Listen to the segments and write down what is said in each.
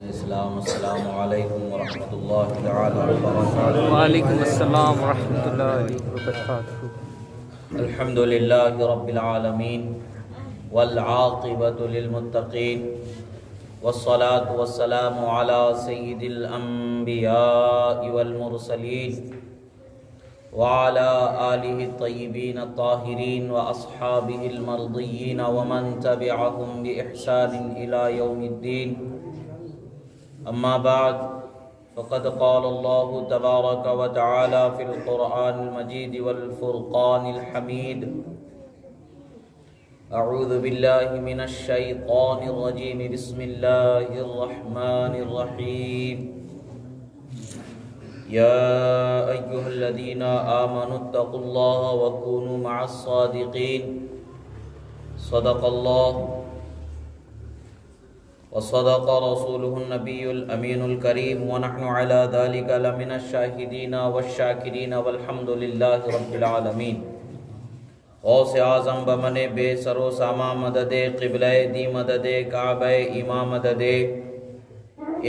السلام علیکم ورحمۃ اللہ تعالی وبرکاتہ۔ وعلیکم السلام ورحمۃ اللہ وبرکاتہ۔ الحمد للہ رب العالمین والعاقبۃ للمتقین والصلاة والسلام علی سید الانبیاء والمرسلین وعلى آلہ الطیبین الطاہرین واصحابہ المرضیین ومن تبعهم بإحسان الى یوم الدین۔ اما بعد فقد قال الله تبارك وتعالى في القرآن المجيد والفرقان الحميد: اعوذ بالله من الشيطان الرجيم، بسم الله الرحمن الرحيم، يا أيها الذين آمنوا اتقوا الله وكونوا مع الصادقين، صدق الله وصدق رسوله النبي الأمين الكريم، ونحن على ذلك لمن الشاهدين والشاكرين والحمد لله رب العالمين۔ غوث اعظم بمن بے سر و ساما مدد قبلہ دی مدد کعبہ ایما مدد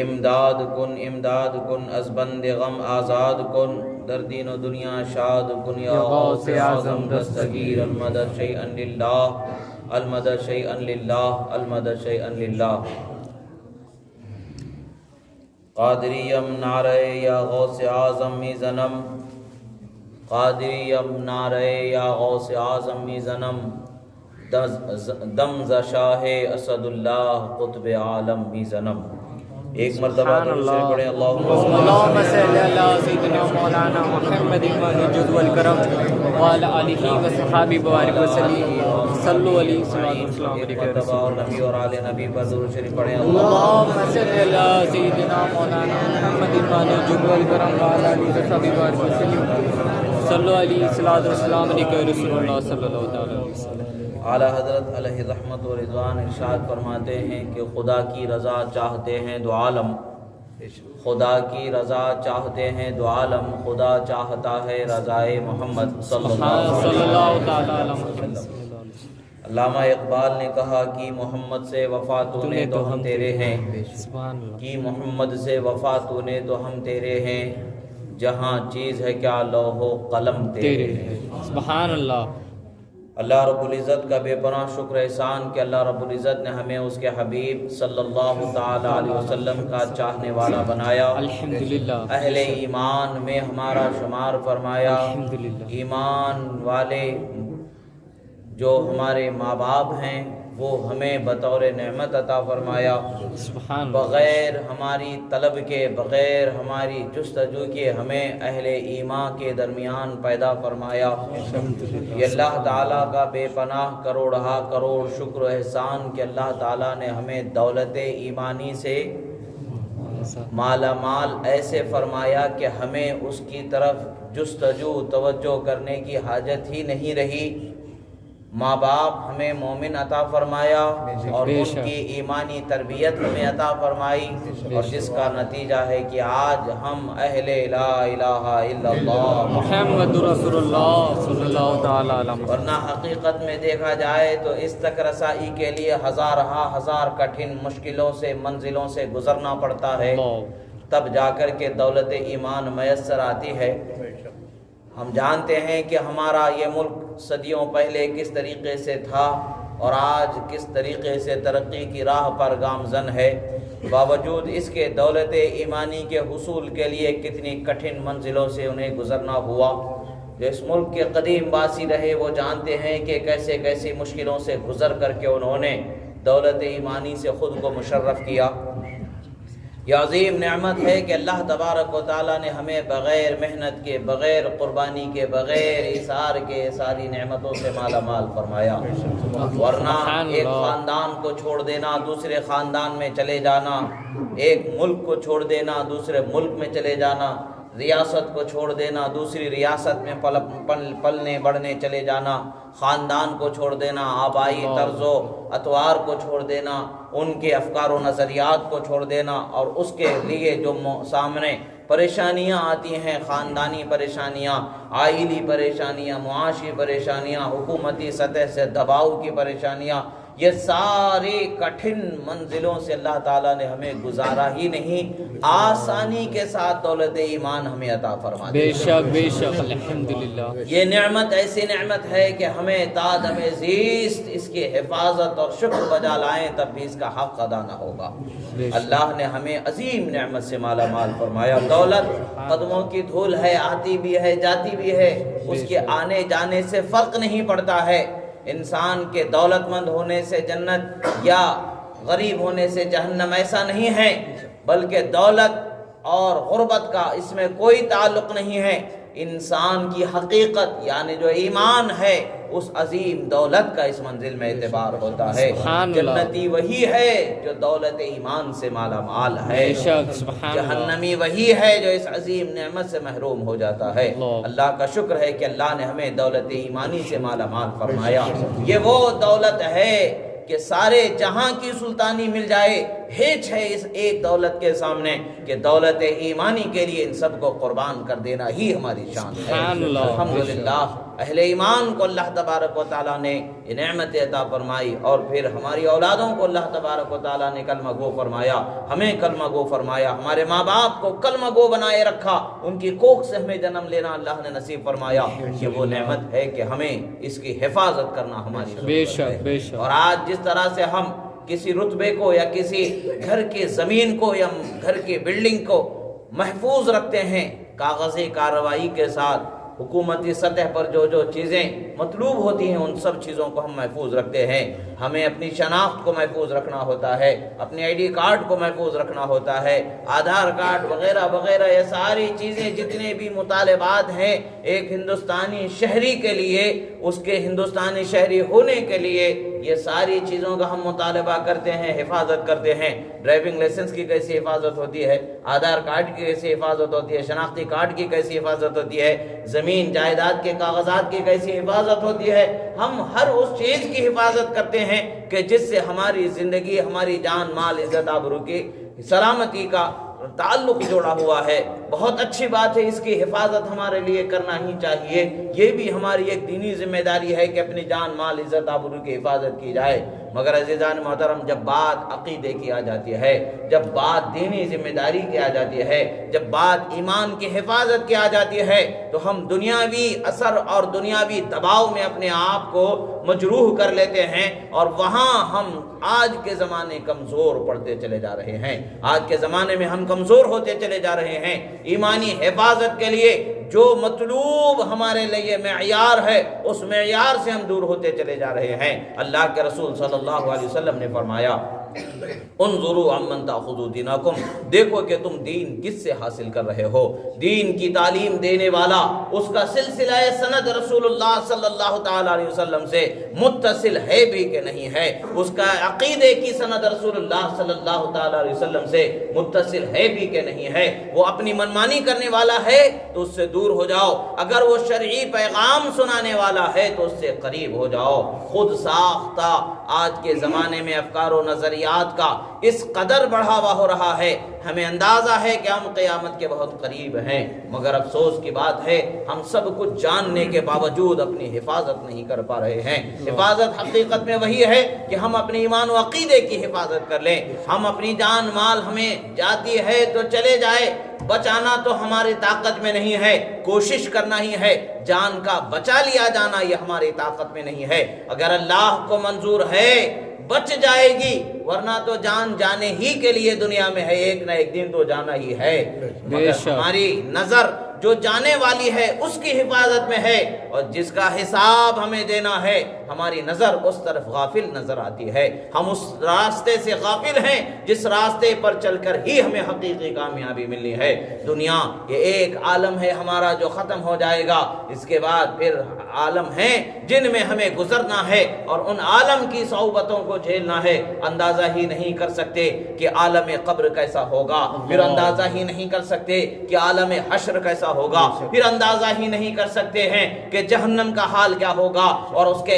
امداد کن از بند غم آزاد کن، در دین و دنیا شاد کن یا غوث اعظم دستگیر۔ المدد شیئا للہ، المدد شیئا للہ، المدد شیئا للہ۔ قادریم نعرہ یا غوث اعظم می زنم، قادریم نعرہ یا غوث اعظم می زنم، دم ز شاہ اسد اللہ قطب عالم می زنم۔ ایک مرتبہ درود شریف پڑھیں، اللہم صلی علی سیدنا مولانا محمد الجود والکرم وعلی آلہ وصحبہ وبارک وسلم، صلو علیہ وسلم۔ ایک مرتبہ اور نبی اور آل نبی پر درود شریف پڑھیں، اللہم صلی علی سیدنا مولانا محمد الجود والکرم وعلی آلہ وصحبہ وبارک وسلم، صلو علیہ وسلم علیہ رسول اللہ صلی اللہ علیہ وسلم۔ اعلیٰ حضرت علیہ رحمت و رضوان ارشاد فرماتے ہیں کہ خدا کی رضا چاہتے ہیں دو عالم، خدا کی رضا چاہتے ہیں دو عالم، خدا چاہتا ہے رضائے محمد صلی اللہ علیہ وسلم۔ علامہ اقبال نے کہا کہ محمد سے وفا تو نے تو ہم تیرے ہیں، کہ محمد سے وفا تو نے تو ہم تیرے ہیں، جہاں چیز ہے کیا لوح و قلم تیرے ہیں۔ سبحان اللہ۔ اللہ رب العزت کا بے پناہ شکر احسان کہ اللہ رب العزت نے ہمیں اس کے حبیب صلی اللہ تعالی علیہ وسلم کا چاہنے والا بنایا، الحمدللہ، اہل ایمان میں ہمارا شمار فرمایا۔ الحمدللہ۔ ایمان والے جو ہمارے ماں باپ ہیں وہ ہمیں بطور نعمت عطا فرمایا، سبحان اللہ، بغیر ہماری طلب کے، بغیر ہماری جستجو کے ہمیں اہل ایمان کے درمیان پیدا فرمایا۔ یہ اللہ تعالیٰ کا بے پناہ کروڑہا کروڑ شکر و احسان کہ اللہ تعالیٰ نے ہمیں دولت ایمانی سے مالا مال ایسے فرمایا کہ ہمیں اس کی طرف جستجو توجہ کرنے کی حاجت ہی نہیں رہی۔ ماں باپ ہمیں مومن عطا فرمایا اور ان کی ایمانی تربیت ہمیں عطا فرمائی، اور جس کا نتیجہ ہے کہ آج ہم اہل لا الہ الا اللہ محمد رسول اللہ صلی اللہ تعالی علیہ۔ ورنہ حقیقت میں دیکھا جائے تو اس تک رسائی کے لیے ہزار کٹھن مشکلوں سے، منزلوں سے گزرنا پڑتا ہے، تب جا کر کے دولت ایمان میسر آتی ہے۔ ہم جانتے ہیں کہ ہمارا یہ ملک صدیوں پہلے کس طریقے سے تھا اور آج کس طریقے سے ترقی کی راہ پر گامزن ہے، باوجود اس کے دولت ایمانی کے حصول کے لیے کتنی کٹھن منزلوں سے انہیں گزرنا ہوا۔ جو اس ملک کے قدیم باسی رہے وہ جانتے ہیں کہ کیسے کیسی مشکلوں سے گزر کر کے انہوں نے دولت ایمانی سے خود کو مشرف کیا۔ یہ عظیم نعمت ہے کہ اللہ تبارک و تعالیٰ نے ہمیں بغیر محنت کے، بغیر قربانی کے، بغیر اثار کے ساری نعمتوں سے مالا مال فرمایا۔ ورنہ ایک خاندان کو چھوڑ دینا، دوسرے خاندان میں چلے جانا، ایک ملک کو چھوڑ دینا، دوسرے ملک میں چلے جانا، ریاست کو چھوڑ دینا، دوسری ریاست میں پلنے بڑھنے چلے جانا، خاندان کو چھوڑ دینا، آبائی طرز و اطوار کو چھوڑ دینا، ان کے افکار و نظریات کو چھوڑ دینا، اور اس کے لیے جو سامنے پریشانیاں آتی ہیں، خاندانی پریشانیاں، آئلی پریشانیاں، معاشی پریشانیاں، حکومتی سطح سے دباؤ کی پریشانیاں، یہ ساری کٹھن منزلوں سے اللہ تعالیٰ نے ہمیں گزارا ہی نہیں، آسانی کے ساتھ دولت ایمان ہمیں عطا فرما دی۔ بے شک بے شک، الحمدللہ۔ یہ نعمت ایسی نعمت ہے کہ ہمیں تا دم زیست اس کی حفاظت اور شکر بجا لائیں تب بھی اس کا حق ادا نہ ہوگا۔ اللہ نے ہمیں عظیم نعمت سے مالا مال فرمایا۔ دولت قدموں کی دھول ہے، آتی بھی ہے جاتی بھی ہے، اس کے آنے جانے سے فرق نہیں پڑتا ہے۔ انسان کے دولت مند ہونے سے جنت یا غریب ہونے سے جہنم ایسا نہیں ہے، بلکہ دولت اور غربت کا اس میں کوئی تعلق نہیں ہے۔ انسان کی حقیقت یعنی جو ایمان ہے اس عظیم دولت کا اس منزل میں اعتبار ہوتا ہے۔ جنتی وہی ہے جو دولت ایمان سے مالا مال ہے، جہنمی وہی ہے جو اس عظیم نعمت سے محروم ہو جاتا ہے۔ اللہ کا شکر ہے کہ اللہ نے ہمیں دولت ایمانی سے مالا مال فرمایا۔ یہ وہ دولت ہے کہ سارے جہاں کی سلطانی مل جائے، ہیچ ہے اس ایک دولت کے سامنے کہ دولت ایمانی کے لیے ان سب کو قربان کر دینا ہی ہماری شان ہے۔ الحمدللہ اہل ایمان کو اللہ تبارک و تعالیٰ نے یہ نعمت عطا فرمائی، اور پھر ہماری اولادوں کو اللہ تبارک و تعالیٰ نے کلمہ گو فرمایا، ہمیں کلمہ گو فرمایا، ہمارے ماں باپ کو کلمہ گو بنائے رکھا، ان کی کوکھ سے ہمیں جنم لینا اللہ نے نصیب فرمایا۔ یہ وہ نعمت ہے کہ ہمیں اس کی حفاظت کرنا ہماری ضرورت ہے۔ اور آج جس طرح سے ہم کسی رتبے کو یا کسی گھر کی زمین کو یا گھر کی بلڈنگ کو محفوظ رکھتے ہیں کاغذی کارروائی کے ساتھ، حکومتی سطح پر جو چیزیں مطلوب ہوتی ہیں ان سب چیزوں کو ہم محفوظ رکھتے ہیں۔ ہمیں اپنی شناخت کو محفوظ رکھنا ہوتا ہے، اپنے آئی ڈی کارڈ کو محفوظ رکھنا ہوتا ہے، آدھار کارڈ وغیرہ وغیرہ، یہ ساری چیزیں جتنے بھی مطالبات ہیں ایک ہندوستانی شہری کے لیے، اس کے ہندوستانی شہری ہونے کے لیے یہ ساری چیزوں کا ہم مطالبہ کرتے ہیں، حفاظت کرتے ہیں۔ ڈرائیونگ لائسنس کی کیسی حفاظت ہوتی ہے، آدھار کارڈ کی کیسی حفاظت ہوتی ہے، شناختی کارڈ کی کیسی حفاظت ہوتی ہے، زمین جائیداد کے کاغذات کی کیسی حفاظت ہوتی ہے۔ ہم ہر اس چیز کی حفاظت کرتے ہیں کہ جس سے ہماری زندگی، ہماری جان مال عزت آبرو کی سلامتی کا تعلق جوڑا ہوا ہے۔ بہت اچھی بات ہے، اس کی حفاظت ہمارے لیے کرنا ہی چاہیے۔ یہ بھی ہماری ایک دینی ذمہ داری ہے کہ اپنی جان مال عزت آبرو کی حفاظت کی جائے۔ مگر عزیزان محترم، جب بات عقیدے کی آ جاتی ہے، جب بات دینی ذمہ داری کی آ جاتی ہے، جب بات ایمان کی حفاظت کی آ جاتی ہے، تو ہم دنیاوی اثر اور دنیاوی دباؤ میں اپنے آپ کو مجروح کر لیتے ہیں، اور وہاں ہم آج کے زمانے کمزور پڑتے چلے جا رہے ہیں۔ آج کے زمانے میں ہم کمزور ہوتے چلے جا رہے ہیں۔ ایمانی حفاظت کے لیے جو مطلوب ہمارے لیے معیار ہے، اس معیار سے ہم دور ہوتے چلے جا رہے ہیں۔ اللہ کے رسول صلی اللہ علیہ وسلم نے فرمایا، انظروا عمن تاخذوا دینکم، دیکھو کہ تم دین کس سے حاصل کر رہے ہو۔ دین کی تعلیم دینے والا، اس کا سلسلہ سند رسول اللہ صلی اللہ تعالی علیہ وسلم سے متصل ہے بھی کہ نہیں ہے، اس کا عقیدے کی سند رسول اللہ صلی اللہ تعالی علیہ وسلم سے متصل ہے بھی کہ نہیں ہے۔ وہ اپنی منمانی کرنے والا ہے تو اس سے دور ہو جاؤ، اگر وہ شرعی پیغام سنانے والا ہے تو اس سے قریب ہو جاؤ۔ خود ساختہ آج کے زمانے میں افکار و نظریات کا اس قدر بڑھاوا ہو رہا ہے، ہمیں اندازہ ہے کہ ہم قیامت کے بہت قریب ہیں، مگر افسوس کی بات ہے ہم سب کچھ جاننے کے باوجود اپنی حفاظت نہیں کر پا رہے ہیں۔ حفاظت حقیقت میں وہی ہے کہ ہم اپنے ایمان و عقیدے کی حفاظت کر لیں۔ ہم اپنی جان مال ہمیں جاتی ہے تو چلے جائے، بچانا تو ہماری طاقت میں نہیں ہے، کوشش کرنا ہی ہے۔ جان کا بچا لیا جانا یہ ہماری طاقت میں نہیں ہے۔ اگر اللہ کو منظور ہے بچ جائے گی، ورنہ تو جان جانے ہی کے لیے دنیا میں ہے، ایک نہ ایک دن تو جانا ہی ہے۔ مگر ہماری نظر جو جانے والی ہے اس کی حفاظت میں ہے، اور جس کا حساب ہمیں دینا ہے ہماری نظر اس طرف غافل نظر آتی ہے۔ ہم اس راستے سے غافل ہیں جس راستے پر چل کر ہی ہمیں حقیقی کامیابی ملنی ہے۔ دنیا یہ ایک عالم ہے ہمارا جو ختم ہو جائے گا، اس کے بعد پھر عالم ہیں جن میں ہمیں گزرنا ہے، اور ان عالم کی صعوبتوں کو جھیلنا ہے۔ اندازہ ہی نہیں کر سکتے کہ عالم قبر کیسا ہوگا، پھر اندازہ ہی نہیں کر سکتے کہ عالم حشر کیسا ہوگا، پھر اندازہ ہی نہیں کر سکتے ہیں کہ جہنم کا حال کیا ہوگا اور اس کے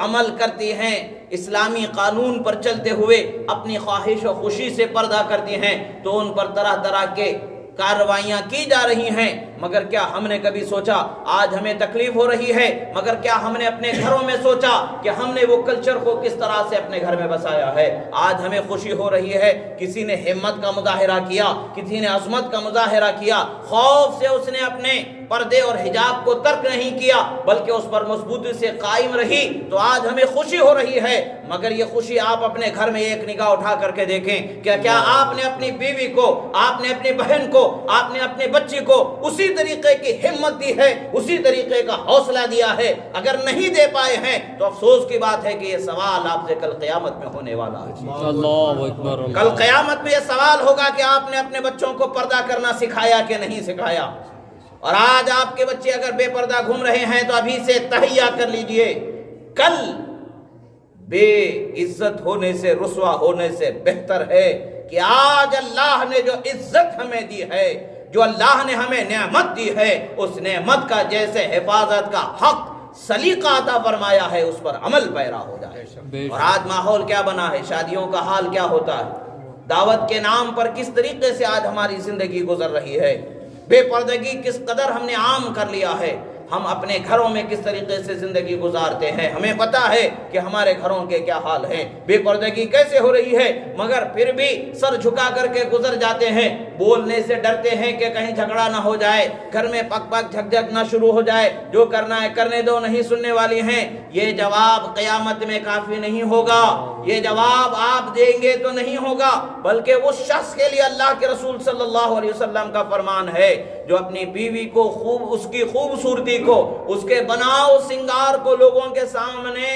عمل کرتی ہیں اسلامی قانون پر چلتے ہوئے اپنی خواہش و خوشی سے پردہ کرتی ہیں تو ان پر طرح طرح کے کارروائیاں کی جا رہی ہیں، مگر کیا ہم نے کبھی سوچا آج ہمیں تکلیف ہو رہی ہے، مگر کیا ہم نے اپنے گھروں میں سوچا کہ ہم نے وہ کلچر کو کس طرح سے اپنے گھر میں بسایا ہے؟ آج ہمیں خوشی ہو رہی ہے، کسی نے ہمت کا مظاہرہ کیا، کسی نے عظمت کا مظاہرہ کیا، خوف سے اس نے اپنے پردے اور حجاب کو ترک نہیں کیا بلکہ اس پر مضبوطی سے قائم رہی، تو آج ہمیں خوشی ہو رہی ہے۔ مگر یہ خوشی آپ اپنے گھر میں ایک نگاہ اٹھا کر کے دیکھیں، کیا آپ نے اپنی بیوی کو، آپ نے اپنی بہن کو، آپ نے اپنے بچی کو اسی طریقے کی ہمت دی ہے، اسی طریقے کا حوصلہ دیا ہے؟ اگر نہیں دے پائے ہیں تو افسوس کی بات ہے کہ یہ سوال آپ سے کل قیامت میں ہونے والا ہے۔ اللہ اکبر۔ کل قیامت میں یہ سوال ہوگا کہ آپ نے اپنے بچوں کو پردہ کرنا سکھایا کہ نہیں سکھایا؟ اور آج آپ کے بچے اگر بے پردہ گھوم رہے ہیں تو ابھی سے تہیہ کر لیجئے، کل بے عزت ہونے سے، رسوا ہونے سے بہتر ہے کہ آج اللہ نے جو عزت ہمیں دی ہے، جو اللہ نے ہمیں نعمت دی ہے، اس نعمت کا جیسے حفاظت کا حق سلیقہ عطا فرمایا ہے اس پر عمل پیرا ہو جائے۔ اور آج ماحول کیا بنا ہے، شادیوں کا حال کیا ہوتا ہے، دعوت کے نام پر کس طریقے سے آج ہماری زندگی گزر رہی ہے، بے پردگی کس قدر ہم نے عام کر لیا ہے، ہم اپنے گھروں میں کس طریقے سے زندگی گزارتے ہیں، ہمیں پتا ہے کہ ہمارے گھروں کے کیا حال ہیں، بے پردگی کیسے ہو رہی ہے، مگر پھر بھی سر جھکا کر کے گزر جاتے ہیں، بولنے سے ڈرتے ہیں کہ کہیں جھگڑا نہ ہو جائے، گھر میں پک پک جھک جھک نہ شروع ہو جائے، جو کرنا ہے کرنے دو، نہیں سننے والی ہیں۔ یہ جواب قیامت میں کافی نہیں ہوگا، یہ جواب آپ دیں گے تو نہیں ہوگا، بلکہ اس شخص کے لیے اللہ کے رسول صلی اللہ علیہ وسلم کا فرمان ہے جو اپنی بیوی کو اس کی خوبصورتی کو، اس کے بناؤ سنگار کو لوگوں کے سامنے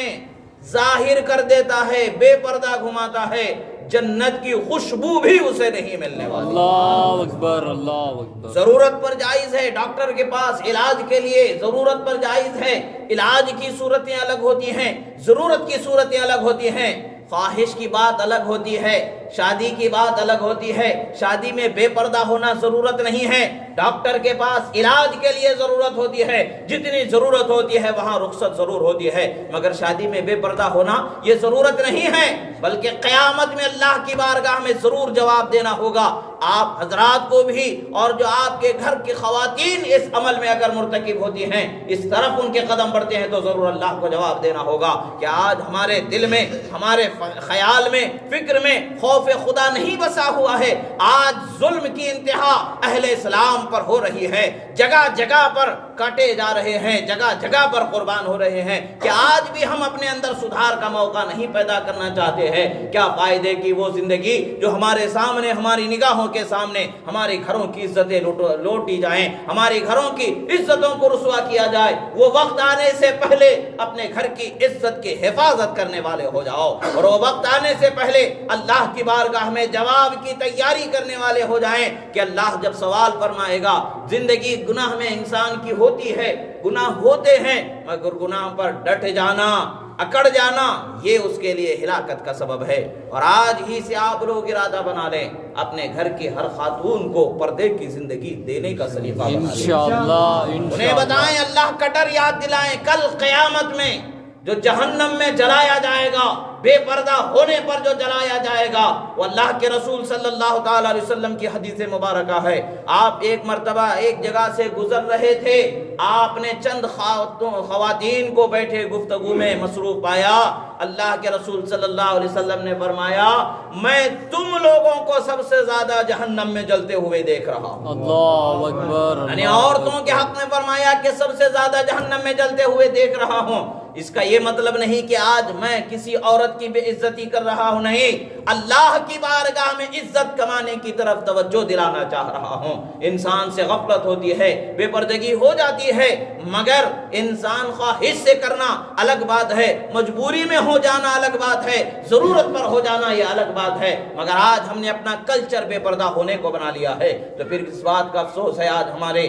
ظاہر کر دیتا ہے، بے پردہ گھماتا ہے، جنت کی خوشبو بھی اسے نہیں ملنے والی۔ اللہ اکبر، اللہ اکبر۔ ضرورت پر جائز ہے ڈاکٹر کے پاس علاج کے لیے، ضرورت پر جائز ہے، علاج کی صورتیں الگ ہوتی ہیں، ضرورت کی صورتیں الگ ہوتی ہیں، خواہش کی بات الگ ہوتی ہے، شادی کی بات الگ ہوتی ہے، شادی میں بے پردہ ہونا ضرورت نہیں ہے، ڈاکٹر کے پاس علاج کے لیے ضرورت ہوتی ہے، جتنی ضرورت ہوتی ہے وہاں رخصت ضرور ہوتی ہے، مگر شادی میں بے پردہ ہونا یہ ضرورت نہیں ہے، بلکہ قیامت میں اللہ کی بارگاہ میں ضرور جواب دینا ہوگا۔ آپ حضرات کو بھی اور جو آپ کے گھر کی خواتین اس عمل میں اگر مرتکب ہوتی ہیں، اس طرف ان کے قدم بڑھتے ہیں تو ضرور اللہ کو جواب دینا ہوگا کہ آج ہمارے دل میں، ہمارے خیال میں، فکر میں خوف خدا نہیں بسا ہوا ہے۔ آج ظلم کی انتہا اہل اسلام پر ہو رہی ہے، جگہ جگہ پر کاٹے جا رہے ہیں، جگہ جگہ پر قربان ہو رہے ہیں، کہ آج بھی ہم اپنے اندر سدھار کا موقع نہیں پیدا کرنا چاہتے ہیں۔ کیا فائدے کی وہ زندگی جو ہمارے سامنے، ہماری نگاہوں کے سامنے ہمارے گھروں کی عزتیں لوٹی جائیں، ہمارے گھروں کی عزتوں کو رسوا کیا جائے۔ وہ وقت آنے سے پہلے اپنے گھر کی عزت کی حفاظت کرنے والے ہو جاؤ، اور وہ وقت آنے سے پہلے اللہ کی بارگاہ میں جواب کی تیاری کرنے والے ہو جائیں کہ اللہ جب سوال فرمائے گا، زندگی گناہ میں انسان کی ہوتی ہے، گناہ ہوتے ہیں، مگر گناہ پر ڈٹ جانا، اکڑ جانا، یہ اس کے لیے ہلاکت کا سبب ہے۔ اور آج ہی سے آپ لوگ ارادہ بنا لیں، اپنے گھر کی ہر خاتون کو پردے کی زندگی دینے کا سلیقہ بنا لیں، انشاءاللہ۔ انہیں بتائیں، اللہ کا ڈر یاد دلائیں، کل قیامت میں جو جہنم میں جلایا جائے گا، بے پردہ ہونے پر جو جلایا جائے گا، وہ اللہ کے رسول صلی اللہ تعالی علیہ وسلم کی حدیث مبارکہ ہے۔ آپ ایک مرتبہ ایک جگہ سے گزر رہے تھے، آپ نے چند خواتین کو بیٹھے گفتگو میں مصروف پایا، اللہ کے رسول صلی اللہ علیہ وسلم نے فرمایا، میں تم لوگوں کو سب سے زیادہ جہنم میں جلتے ہوئے دیکھ رہا ہوں۔ اللہ اکبر۔ یعنی عورتوں کے حق میں فرمایا کہ سب سے زیادہ جہنم میں جلتے ہوئے دیکھ رہا ہوں۔ اس کا یہ مطلب نہیں کہ آج میں کسی عورت کی بے عزتی کر رہا ہوں، نہیں، اللہ کی بارگاہ میں عزت کمانے کی طرف توجہ دلانا چاہ رہا ہوں۔ انسان سے غفلت ہوتی ہے، بے پردگی ہو جاتی ہے، مگر انسان خواہش سے کرنا الگ بات ہے، مجبوری میں ہو جانا الگ بات ہے، ضرورت پر ہو جانا یہ الگ بات ہے، مگر آج ہم نے اپنا کلچر بے پردہ ہونے کو بنا لیا ہے۔ تو پھر اس بات کا افسوس ہے آج ہمارے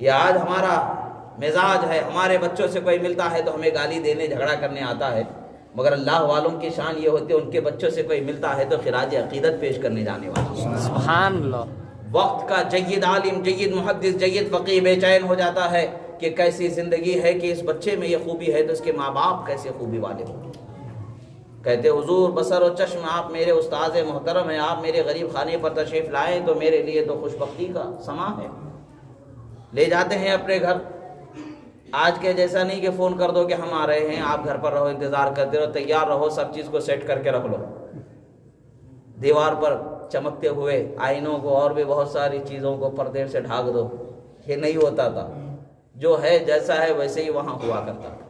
یہ آج ہمارا مزاج ہے. ہمارے بچوں سے کوئی ملتا ہے تو ہمیں گالی دینے جھگڑا کرنے آتا ہے، مگر اللہ والوں کی شان یہ ہوتی ہے ان کے بچوں سے کوئی ملتا ہے تو خراج عقیدت پیش کرنے جانے والا. سبحان اللہ. وقت کا جید عالم، جید محدث، جید فقیہ بے چین ہو جاتا ہے کہ کیسی زندگی ہے کہ اس بچے میں یہ خوبی ہے تو اس کے ماں باپ کیسے خوبی والے ہوں. کہتے حضور بصر و چشم آپ میرے استاذ محترم ہیں، آپ میرے غریب خانے پر تشریف لائیں تو میرے لیے تو خوش بختی کا سما ہے. لے جاتے ہیں اپنے گھر. آج کے جیسا نہیں کہ فون کر دو کہ ہم آ رہے ہیں، آپ گھر پر رہو، انتظار کرتے رہو، تیار رہو، سب چیز کو سیٹ کر کے رکھ لو. دیوار پر چمکتے ہوئے آئینوں کو اور بھی بہت ساری چیزوں کو پردے سے ڈھانک دو. یہ نہیں ہوتا تھا. جو ہے جیسا ہے ویسے ہی وہاں ہوا کرتا تھا.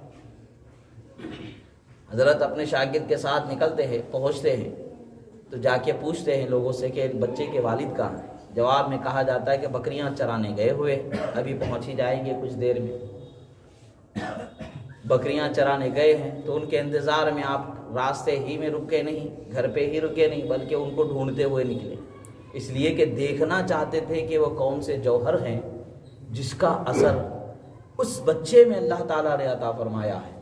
حضرت اپنے شاگرد کے ساتھ نکلتے ہیں، پہنچتے ہیں تو جا کے پوچھتے ہیں لوگوں سے کہ بچے کے والد کہاں ہیں. جواب میں کہا جاتا ہے کہ بکریاں چرانے گئے ہوئے، ابھی پہنچ ہی جائیں گے کچھ دیر میں. بکریاں چرانے گئے ہیں تو ان کے انتظار میں آپ راستے ہی میں رکے نہیں، گھر پہ ہی رکے نہیں، بلکہ ان کو ڈھونڈتے ہوئے نکلے. اس لیے کہ دیکھنا چاہتے تھے کہ وہ کون سے جوہر ہیں جس کا اثر اس بچے میں اللہ تعالیٰ نے عطا فرمایا ہے.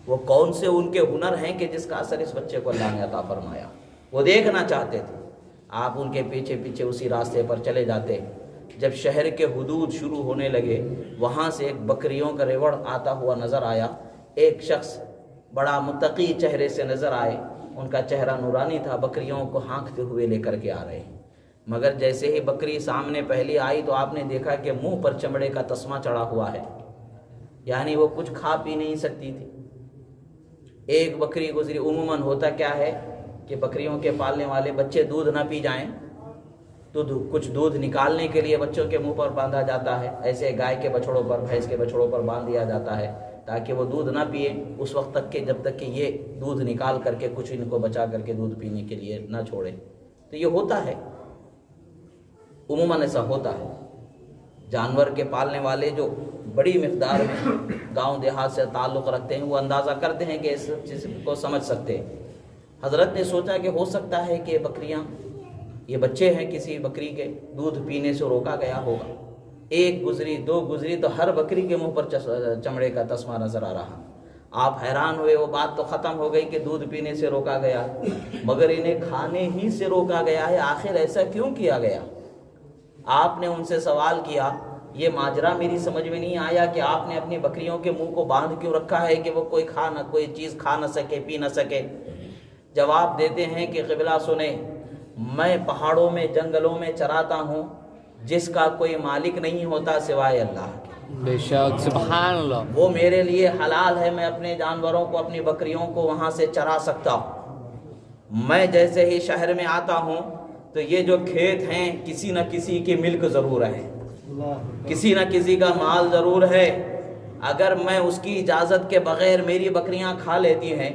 وہ کون سے ان کے ہنر ہیں کہ جس کا اثر اس بچے کو اللہ نے عطا فرمایا. وہ دیکھنا چاہتے تھے. آپ ان کے پیچھے پیچھے اسی راستے پر چلے جاتے. جب شہر کے حدود شروع ہونے لگے وہاں سے ایک بکریوں کا ریوڑ آتا ہوا نظر آیا. ایک شخص بڑا متقی چہرے سے نظر آئے. ان کا چہرہ نورانی تھا. بکریوں کو ہانکتے ہوئے لے کر کے آ رہے ہیں. مگر جیسے ہی بکری سامنے پہلی آئی تو آپ نے دیکھا کہ منہ پر چمڑے کا تسمہ چڑھا ہوا ہے، یعنی وہ کچھ کھا پی نہیں سکتی تھی. ایک بکری گزری. عموماً ہوتا کیا ہے کہ بکریوں کے پالنے والے بچے دودھ نہ پی جائیں تو کچھ دودھ نکالنے کے لیے بچوں کے منہ پر باندھا جاتا ہے. ایسے گائے کے بچڑوں پر، بھینس کے بچڑوں پر باندھ دیا جاتا ہے تاکہ وہ دودھ نہ پیے اس وقت تک کہ جب تک کہ یہ دودھ نکال کر کے کچھ ان کو بچا کر کے دودھ پینے کے لیے نہ چھوڑے. تو یہ ہوتا ہے، عموماً ایسا ہوتا ہے. جانور کے پالنے والے جو بڑی مقدار میں گاؤں دیہات سے تعلق رکھتے ہیں وہ اندازہ کرتے ہیں کہ اس چیز کو سمجھ سکتے ہیں. حضرت نے سوچا کہ ہو سکتا ہے کہ بکریاں، یہ بچے ہیں، کسی بکری کے دودھ پینے سے روکا گیا ہوگا. ایک گزری، دو گزری تو ہر بکری کے منہ پر چمڑے کا تسمہ نظر آ رہا. آپ حیران ہوئے. وہ بات تو ختم ہو گئی کہ دودھ پینے سے روکا گیا، مگر انہیں کھانے ہی سے روکا گیا ہے. آخر ایسا کیوں کیا گیا؟ آپ نے ان سے سوال کیا. یہ ماجرا میری سمجھ میں نہیں آیا کہ آپ نے اپنی بکریوں کے منہ کو باندھ کیوں رکھا ہے کہ وہ کوئی چیز کھا نہ سکے، پی نہ سکے. جواب دیتے ہیں کہ قبلہ سنیں، میں پہاڑوں میں جنگلوں میں چراتا ہوں جس کا کوئی مالک نہیں ہوتا سوائے اللہ کے. بے شک. سبحان اللہ. وہ میرے لیے حلال ہے. میں اپنے جانوروں کو، اپنی بکریوں کو وہاں سے چرا سکتا ہوں. میں جیسے ہی شہر میں آتا ہوں تو یہ جو کھیت ہیں کسی نہ کسی کی ملک ضرور ہے، کسی نہ کسی کا مال ضرور ہے. اگر میں اس کی اجازت کے بغیر میری بکریاں کھا لیتی ہیں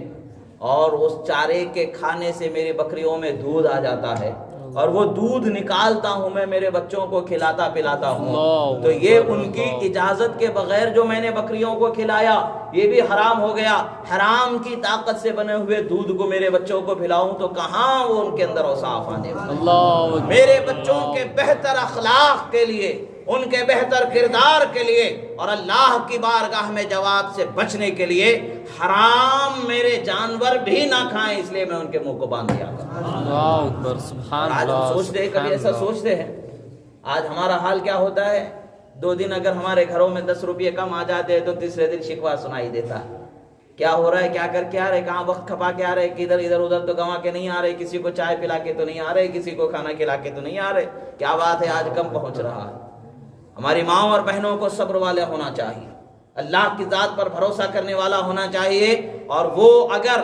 اور اس چارے کے کھانے سے میری بکریوں میں دودھ آ جاتا ہے اور وہ دودھ نکالتا ہوں میں میرے بچوں کو کھلاتا پلاتا ہوں، تو یہ ان کی اجازت کے بغیر جو میں نے بکریوں کو کھلایا یہ بھی حرام ہو گیا. حرام کی طاقت سے بنے ہوئے دودھ کو میرے بچوں کو پلاؤں تو کہاں وہ ان کے اندر اوصاف آنے والے. میرے بچوں کے بہتر اخلاق کے لیے، ان کے بہتر کردار کے لیے اور اللہ کی بارگاہ میں جواب سے بچنے کے لیے حرام میرے جانور بھی نہ کھائیں، اس لیے میں ان کے منہ کو باندھ دیا. اللہ اکبر. سبحان آج اللہ. ہم سوچتے ہیں، کبھی ایسا سوچتے ہیں؟ آج ہمارا حال کیا ہوتا ہے؟ 2 دن اگر ہمارے گھروں میں 10 روپئے کم آ جاتے ہیں تو تیسرے دن شکوہ سنائی دیتا ہے. کیا ہو رہا ہے، کیا کر کے آ رہے، کہاں وقت کھپا کے آ رہے، کدھر ادھر ادھر تو گنوا کے نہیں آ رہے، کسی کو چائے پلا کے تو نہیں آ رہے، کسی کو کھانا کھلا کے تو نہیں آ رہے. کیا بات ہے آج کم پہنچ رہا ہے. ہماری ماؤں اور بہنوں کو صبر والے ہونا چاہیے، اللہ کی ذات پر بھروسہ کرنے والا ہونا چاہیے. اور وہ اگر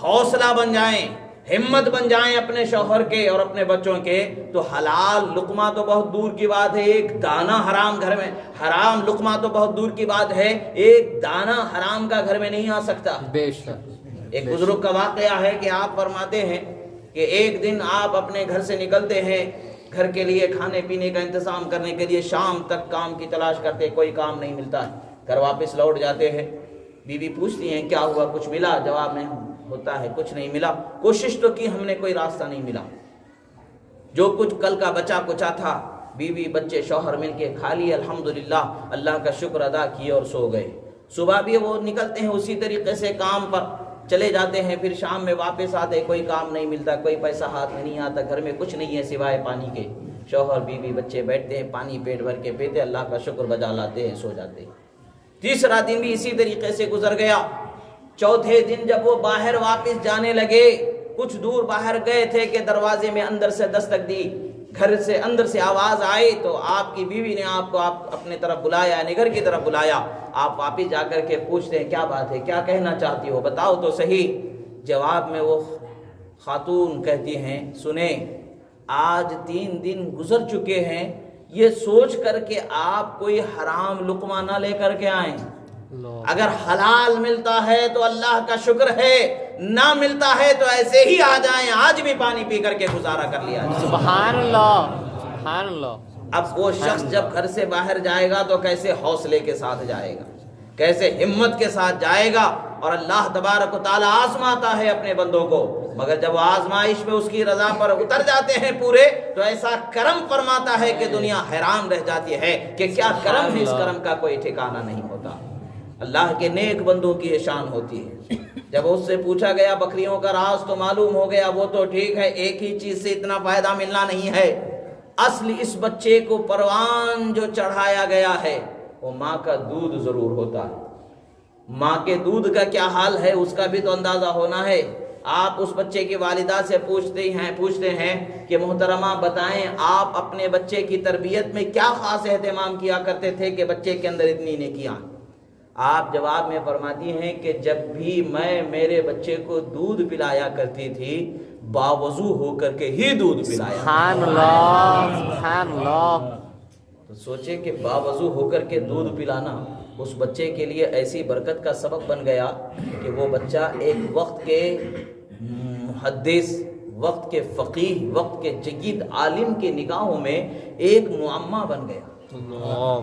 حوصلہ بن جائیں، ہمت بن جائیں اپنے شوہر کے اور اپنے بچوں کے، تو حلال لقمہ تو بہت دور کی بات ہے، ایک دانہ حرام گھر میں، حرام لقمہ تو بہت دور کی بات ہے، ایک دانہ حرام کا گھر میں نہیں آ سکتا. بے شک. ایک بزرگ کا واقعہ ہے کہ آپ فرماتے ہیں کہ ایک دن آپ اپنے گھر سے نکلتے ہیں گھر کے لیے کھانے پینے کا انتظام کرنے کے لیے، شام تک کام کی تلاش کرتے، کوئی کام نہیں ملتا ہے. گھر واپس لوٹ جاتے ہیں. بیوی پوچھتی ہیں کیا ہوا، کچھ ملا؟ جواب میں ہوتا ہے کچھ نہیں ملا. کوشش تو کی ہم نے، کوئی راستہ نہیں ملا. جو کچھ کل کا بچا کچا تھا بیوی بچے شوہر مل کے کھا لیے، الحمدللہ، اللہ کا شکر ادا کیے اور سو گئے۔ صبح بھی وہ نکلتے ہیں اسی طریقے سے کام پر چلے جاتے ہیں، پھر شام میں واپس آتے، کوئی کام نہیں ملتا، کوئی پیسہ ہاتھ میں نہیں آتا، گھر میں کچھ نہیں ہے سوائے پانی کے۔ شوہر بیوی بچے بیٹھتے ہیں، پانی پیٹ بھر کے پیتے، اللہ کا شکر بجا لاتے ہیں، سو جاتے ہیں۔ تیسرا دن بھی اسی طریقے سے گزر گیا۔ چوتھے دن جب وہ باہر واپس جانے لگے، کچھ دور باہر گئے تھے کہ دروازے میں اندر سے دستک دی، گھر سے اندر سے آواز آئی تو آپ کی بیوی نے آپ کو اپنے طرف بلایا، یعنی گھر کی طرف بلایا۔ آپ واپس جا کر کے پوچھتے ہیں کیا بات ہے، کیا کہنا چاہتی ہو، بتاؤ تو صحیح۔ جواب میں وہ خاتون کہتی ہیں سنیں، آج 3 دن گزر چکے ہیں، یہ سوچ کر کے آپ کوئی حرام لقمہ نہ لے کر کے آئیں۔ اگر حلال ملتا ہے تو اللہ کا شکر ہے، نہ ملتا ہے تو ایسے ہی آ جائیں، آج بھی پانی پی کر کے گزارا کر لیا جائے۔ سبحان اللہ، سبحان اللہ۔ اب وہ شخص جب گھر سے باہر جائے گا تو کیسے حوصلے کے ساتھ جائے گا، کیسے ہمت کے ساتھ جائے گا، اور اللہ تبارک و تعالیٰ آزماتا ہے اپنے بندوں کو، مگر جب وہ آزمائش میں اس کی رضا پر اتر جاتے ہیں پورے، تو ایسا کرم فرماتا ہے کہ دنیا حیران رہ جاتی ہے کہ کیا کرم ہے، اس کرم کا کوئی ٹھکانہ نہیں ہوتا۔ اللہ کے نیک بندوں کی یہ شان ہوتی ہے۔ جب اس سے پوچھا گیا بکریوں کا راز تو معلوم ہو گیا، وہ تو ٹھیک ہے، ایک ہی چیز سے اتنا فائدہ ملنا نہیں ہے، اصل اس بچے کو پروان جو چڑھایا گیا ہے وہ ماں کا دودھ ضرور ہوتا ہے۔ ماں کے دودھ کا کیا حال ہے اس کا بھی تو اندازہ ہونا ہے۔ آپ اس بچے کی والدہ سے پوچھتے ہیں کہ محترمہ بتائیں آپ اپنے بچے کی تربیت میں کیا خاص اہتمام کیا کرتے تھے کہ بچے کے اندر اتنی نیکیاں؟ آپ جواب میں فرماتی ہیں کہ جب بھی میں میرے بچے کو دودھ پلایا کرتی تھی، باوضو ہو کر کے ہی دودھ پلایا۔ سبحان اللہ، سبحان اللہ۔ تو سوچے کہ باوضو ہو کر کے دودھ پلانا اس بچے کے لیے ایسی برکت کا سبب بن گیا کہ وہ بچہ ایک وقت کے محدث، وقت کے فقیہ، وقت کے جید عالم کے نگاہوں میں ایک معمہ بن گیا،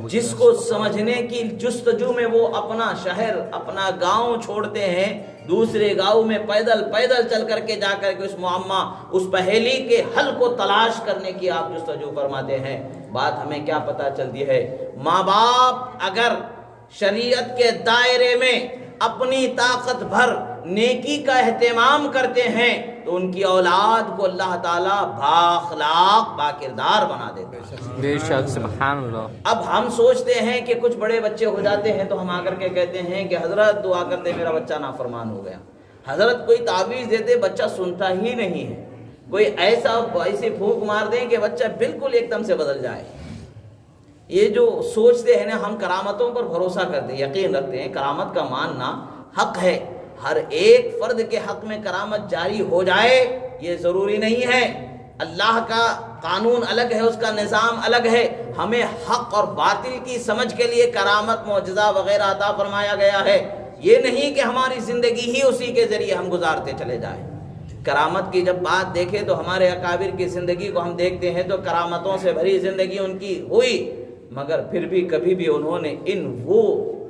جس کو سمجھنے کی جستجو میں وہ اپنا شہر، اپنا گاؤں چھوڑتے ہیں، دوسرے گاؤں میں پیدل چل کر کے جا کر کے اس معمہ، اس پہیلی کے حل کو تلاش کرنے کی آپ جستجو فرماتے ہیں۔ بات ہمیں کیا پتہ چلتی ہے، ماں باپ اگر شریعت کے دائرے میں اپنی طاقت بھر نیکی کا اہتمام کرتے ہیں تو ان کی اولاد کو اللہ تعالیٰ بااخلاق باکردار بنا دیتے ہیں۔ بے شک، سبحان اللہ۔ اب ہم سوچتے ہیں کہ کچھ بڑے بچے ہو جاتے ہیں تو ہم آ کر کے کہتے ہیں کہ حضرت دعا کر دے میرا بچہ نافرمان ہو گیا، حضرت کوئی تعویذ دیتے بچہ سنتا ہی نہیں ہے، کوئی ایسی پھونک مار دیں کہ بچہ بالکل ایک دم سے بدل جائے۔ یہ جو سوچتے ہیں نا، ہم کرامتوں پر بھروسہ کرتے ہیں، یقین رکھتے ہیں، کرامت کا ماننا حق ہے، ہر ایک فرد کے حق میں کرامت جاری ہو جائے یہ ضروری نہیں ہے۔ اللہ کا قانون الگ ہے، اس کا نظام الگ ہے، ہمیں حق اور باطل کی سمجھ کے لیے کرامت، معجزہ وغیرہ عطا فرمایا گیا ہے۔ یہ نہیں کہ ہماری زندگی ہی اسی کے ذریعے ہم گزارتے چلے جائیں۔ کرامت کی جب بات دیکھیں تو ہمارے اکابر کی زندگی کو ہم دیکھتے ہیں تو کرامتوں سے بھری زندگی ان کی ہوئی، مگر پھر بھی کبھی بھی انہوں نے وہ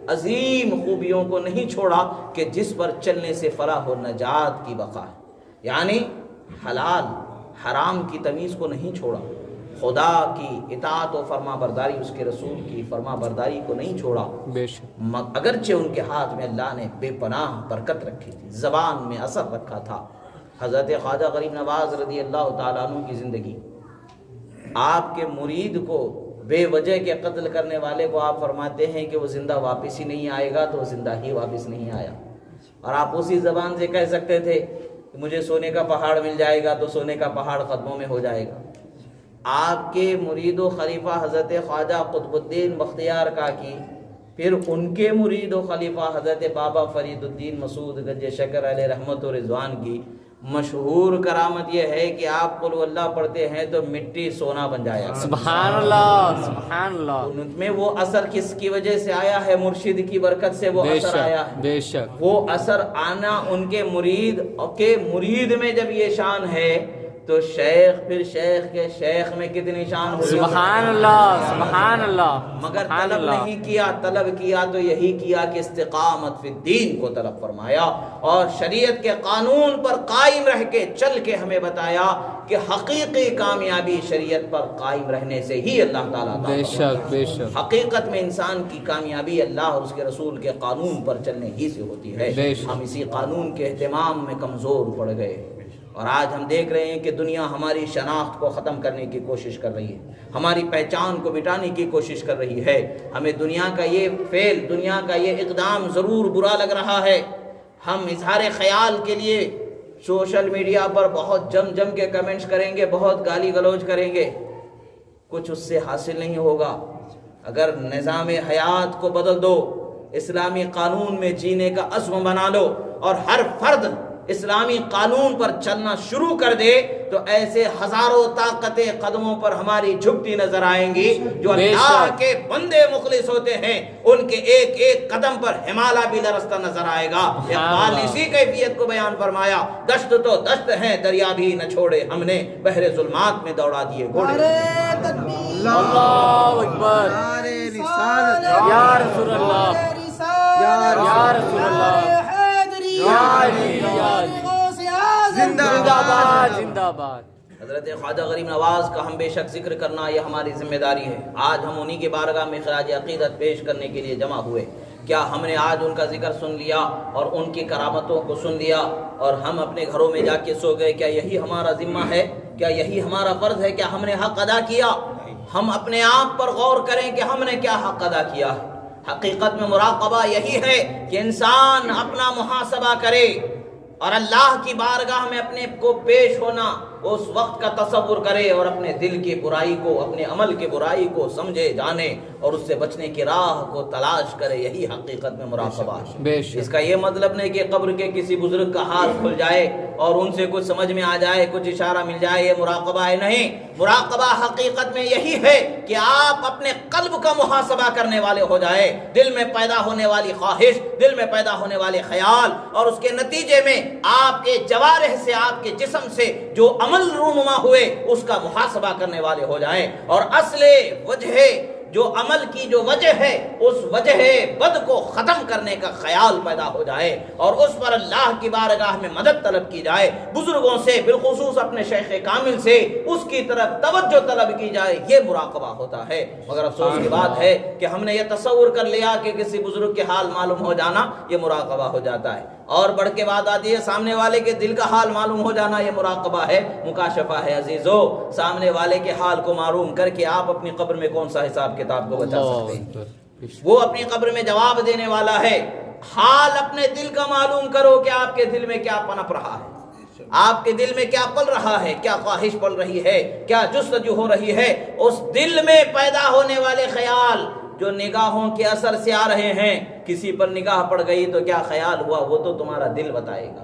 عظیم خوبیوں کو نہیں چھوڑا کہ جس پر چلنے سے فلاح و نجات کی بقا ہے، یعنی حلال حرام کی تمیز کو نہیں چھوڑا، خدا کی اطاعت و فرما برداری، اس کے رسول کی فرما برداری کو نہیں چھوڑا، بے شک۔ اگرچہ ان کے ہاتھ میں اللہ نے بے پناہ برکت رکھی تھی، زبان میں اثر رکھا تھا۔ حضرت خواجہ غریب نواز رضی اللہ تعالیٰ عنہ کی زندگی، آپ کے مرید کو، بے وجہ کے قتل کرنے والے کو آپ فرماتے ہیں کہ وہ زندہ واپس ہی نہیں آئے گا، تو وہ زندہ ہی واپس نہیں آیا، اور آپ اسی زبان سے کہہ سکتے تھے کہ مجھے سونے کا پہاڑ مل جائے گا تو سونے کا پہاڑ قدموں میں ہو جائے گا۔ آپ کے مرید و خلیفہ حضرت خواجہ قطب الدین بختیار کاکی، پھر ان کے مرید و خلیفہ حضرت بابا فرید الدین مسعود گنج شکر علیہ رحمت و رضوان کی مشہور کرامت یہ ہے کہ آپ قل اللہ پڑھتے ہیں تو مٹی سونا بن جایا۔ سبحان اللہ، سبحان اللہ۔ ان میں وہ اثر کس کی وجہ سے آیا ہے؟ مرشد کی برکت سے وہ اثر آیا ہے۔ بے شک، وہ اثر آنا ان کے مرید میں جب یہ شان ہے تو شیخ پھر شیخ کے شیخ میں کتنی شان ہوئی. سبحان اللہ سبحان اللہ. مگر طلب نہیں کیا، طلب کیا تو یہی کیا کہ استقامت فی الدین کو طلب فرمایا اور شریعت کے قانون پر قائم رہ کے چل کے ہمیں بتایا کہ حقیقی کامیابی شریعت پر قائم رہنے سے ہی اللہ تعالیٰ بے شک بے شک. حقیقت میں انسان کی کامیابی اللہ اور اس کے رسول کے قانون پر چلنے ہی سے ہوتی ہے. ہم اسی قانون کے اہتمام میں کمزور پڑ گئے اور آج ہم دیکھ رہے ہیں کہ دنیا ہماری شناخت کو ختم کرنے کی کوشش کر رہی ہے، ہماری پہچان کو مٹانے کی کوشش کر رہی ہے. ہمیں دنیا کا یہ فعل، دنیا کا یہ اقدام ضرور برا لگ رہا ہے. ہم اظہار خیال کے لیے سوشل میڈیا پر بہت جم کے کمنٹس کریں گے، بہت گالی گلوچ کریں گے، کچھ اس سے حاصل نہیں ہوگا. اگر نظام حیات کو بدل دو، اسلامی قانون میں جینے کا عزم بنا لو اور ہر فرد اسلامی قانون پر چلنا شروع کر دے تو ایسے ہزاروں طاقتیں قدموں پر ہماری جھکتی نظر آئیں گی. جو اللہ کے بندے مخلص ہوتے ہیں ان کے ایک ایک قدم پر ہمالیہ بھی لرزتا نظر آئے گا. اقبال اسی کیفیت کو بیان فرمایا، دشت تو دشت ہے دریا بھی نہ چھوڑے، ہم نے بحر ظلمات میں دوڑا دیے گھوڑے. اللہ اکبر یا رسول اللہ یا رسول اللہ زندہ باد زندہ باد. حضرت خواجہ غریب نواز کا ہم بے شک ذکر کرنا یہ ہماری ذمہ داری ہے. آج ہم انہی کی بارگاہ میں خراج عقیدت پیش کرنے کے لیے جمع ہوئے. کیا ہم نے آج ان کا ذکر سن لیا اور ان کی کرامتوں کو سن لیا اور ہم اپنے گھروں میں جا کے سو گئے؟ کیا یہی ہمارا ذمہ ہے؟ کیا یہی ہمارا فرض ہے؟ کیا ہم نے حق ادا کیا؟ ہم اپنے آپ پر غور کریں کہ ہم نے کیا حق ادا کیا ہے. حقیقت میں مراقبہ یہی ہے کہ انسان اپنا محاسبہ کرے اور اللہ کی بارگاہ میں اپنے کو پیش ہونا اس وقت کا تصور کرے اور اپنے دل کی برائی کو، اپنے عمل کی برائی کو سمجھے جانے اور اس سے بچنے کی راہ کو تلاش کرے. یہی حقیقت میں مراقبہ ہے. اس کا یہ مطلب نہیں کہ قبر کے کسی بزرگ کا حال کھل جائے اور ان سے کچھ سمجھ میں آ جائے، کچھ اشارہ مل جائے، یہ مراقبہ ہے. نہیں، مراقبہ حقیقت میں یہی ہے کہ آپ اپنے قلب کا محاسبہ کرنے والے ہو جائے. دل میں پیدا ہونے والی خواہش، دل میں پیدا ہونے والے خیال اور اس کے نتیجے میں آپ کے جوارح سے، آپ کے جسم سے جو عمل رونما ہوئے اس کا محاسبہ کرنے والے ہو جائیں اور اصل وجہ جو عمل کی جو وجہ ہے اس وجہ بد کو ختم کرنے کا خیال پیدا ہو جائے اور اس پر اللہ کی بارگاہ میں مدد طلب کی جائے. بزرگوں سے، بالخصوص اپنے شیخ کامل سے اس کی طرف توجہ طلب کی جائے. یہ مراقبہ ہوتا ہے. مگر افسوس کی بات ہے کہ ہم نے یہ تصور کر لیا کہ کسی بزرگ کے حال معلوم ہو جانا یہ مراقبہ ہو جاتا ہے. اور بڑھ کے بات آتی ہے سامنے والے کے دل کا حال معلوم ہو جانا یہ مراقبہ ہے، مکاشفہ ہے. عزیزو، سامنے والے کے حال کو معلوم کر کے آپ اپنی قبر میں کون سا حساب کتاب کو بچا سکتے ہیں؟ وہ اپنی قبر میں جواب دینے والا ہے. حال اپنے دل کا معلوم کرو کہ آپ کے دل میں کیا پنپ رہا ہے، آپ کے دل میں کیا پل رہا ہے، کیا خواہش پل رہی ہے، کیا جستجو ہو رہی ہے. اس دل میں پیدا ہونے والے خیال جو نگاہوں کے اثر سے آ رہے ہیں، کسی پر نگاہ پڑ گئی تو کیا خیال ہوا وہ تو تمہارا دل بتائے گا.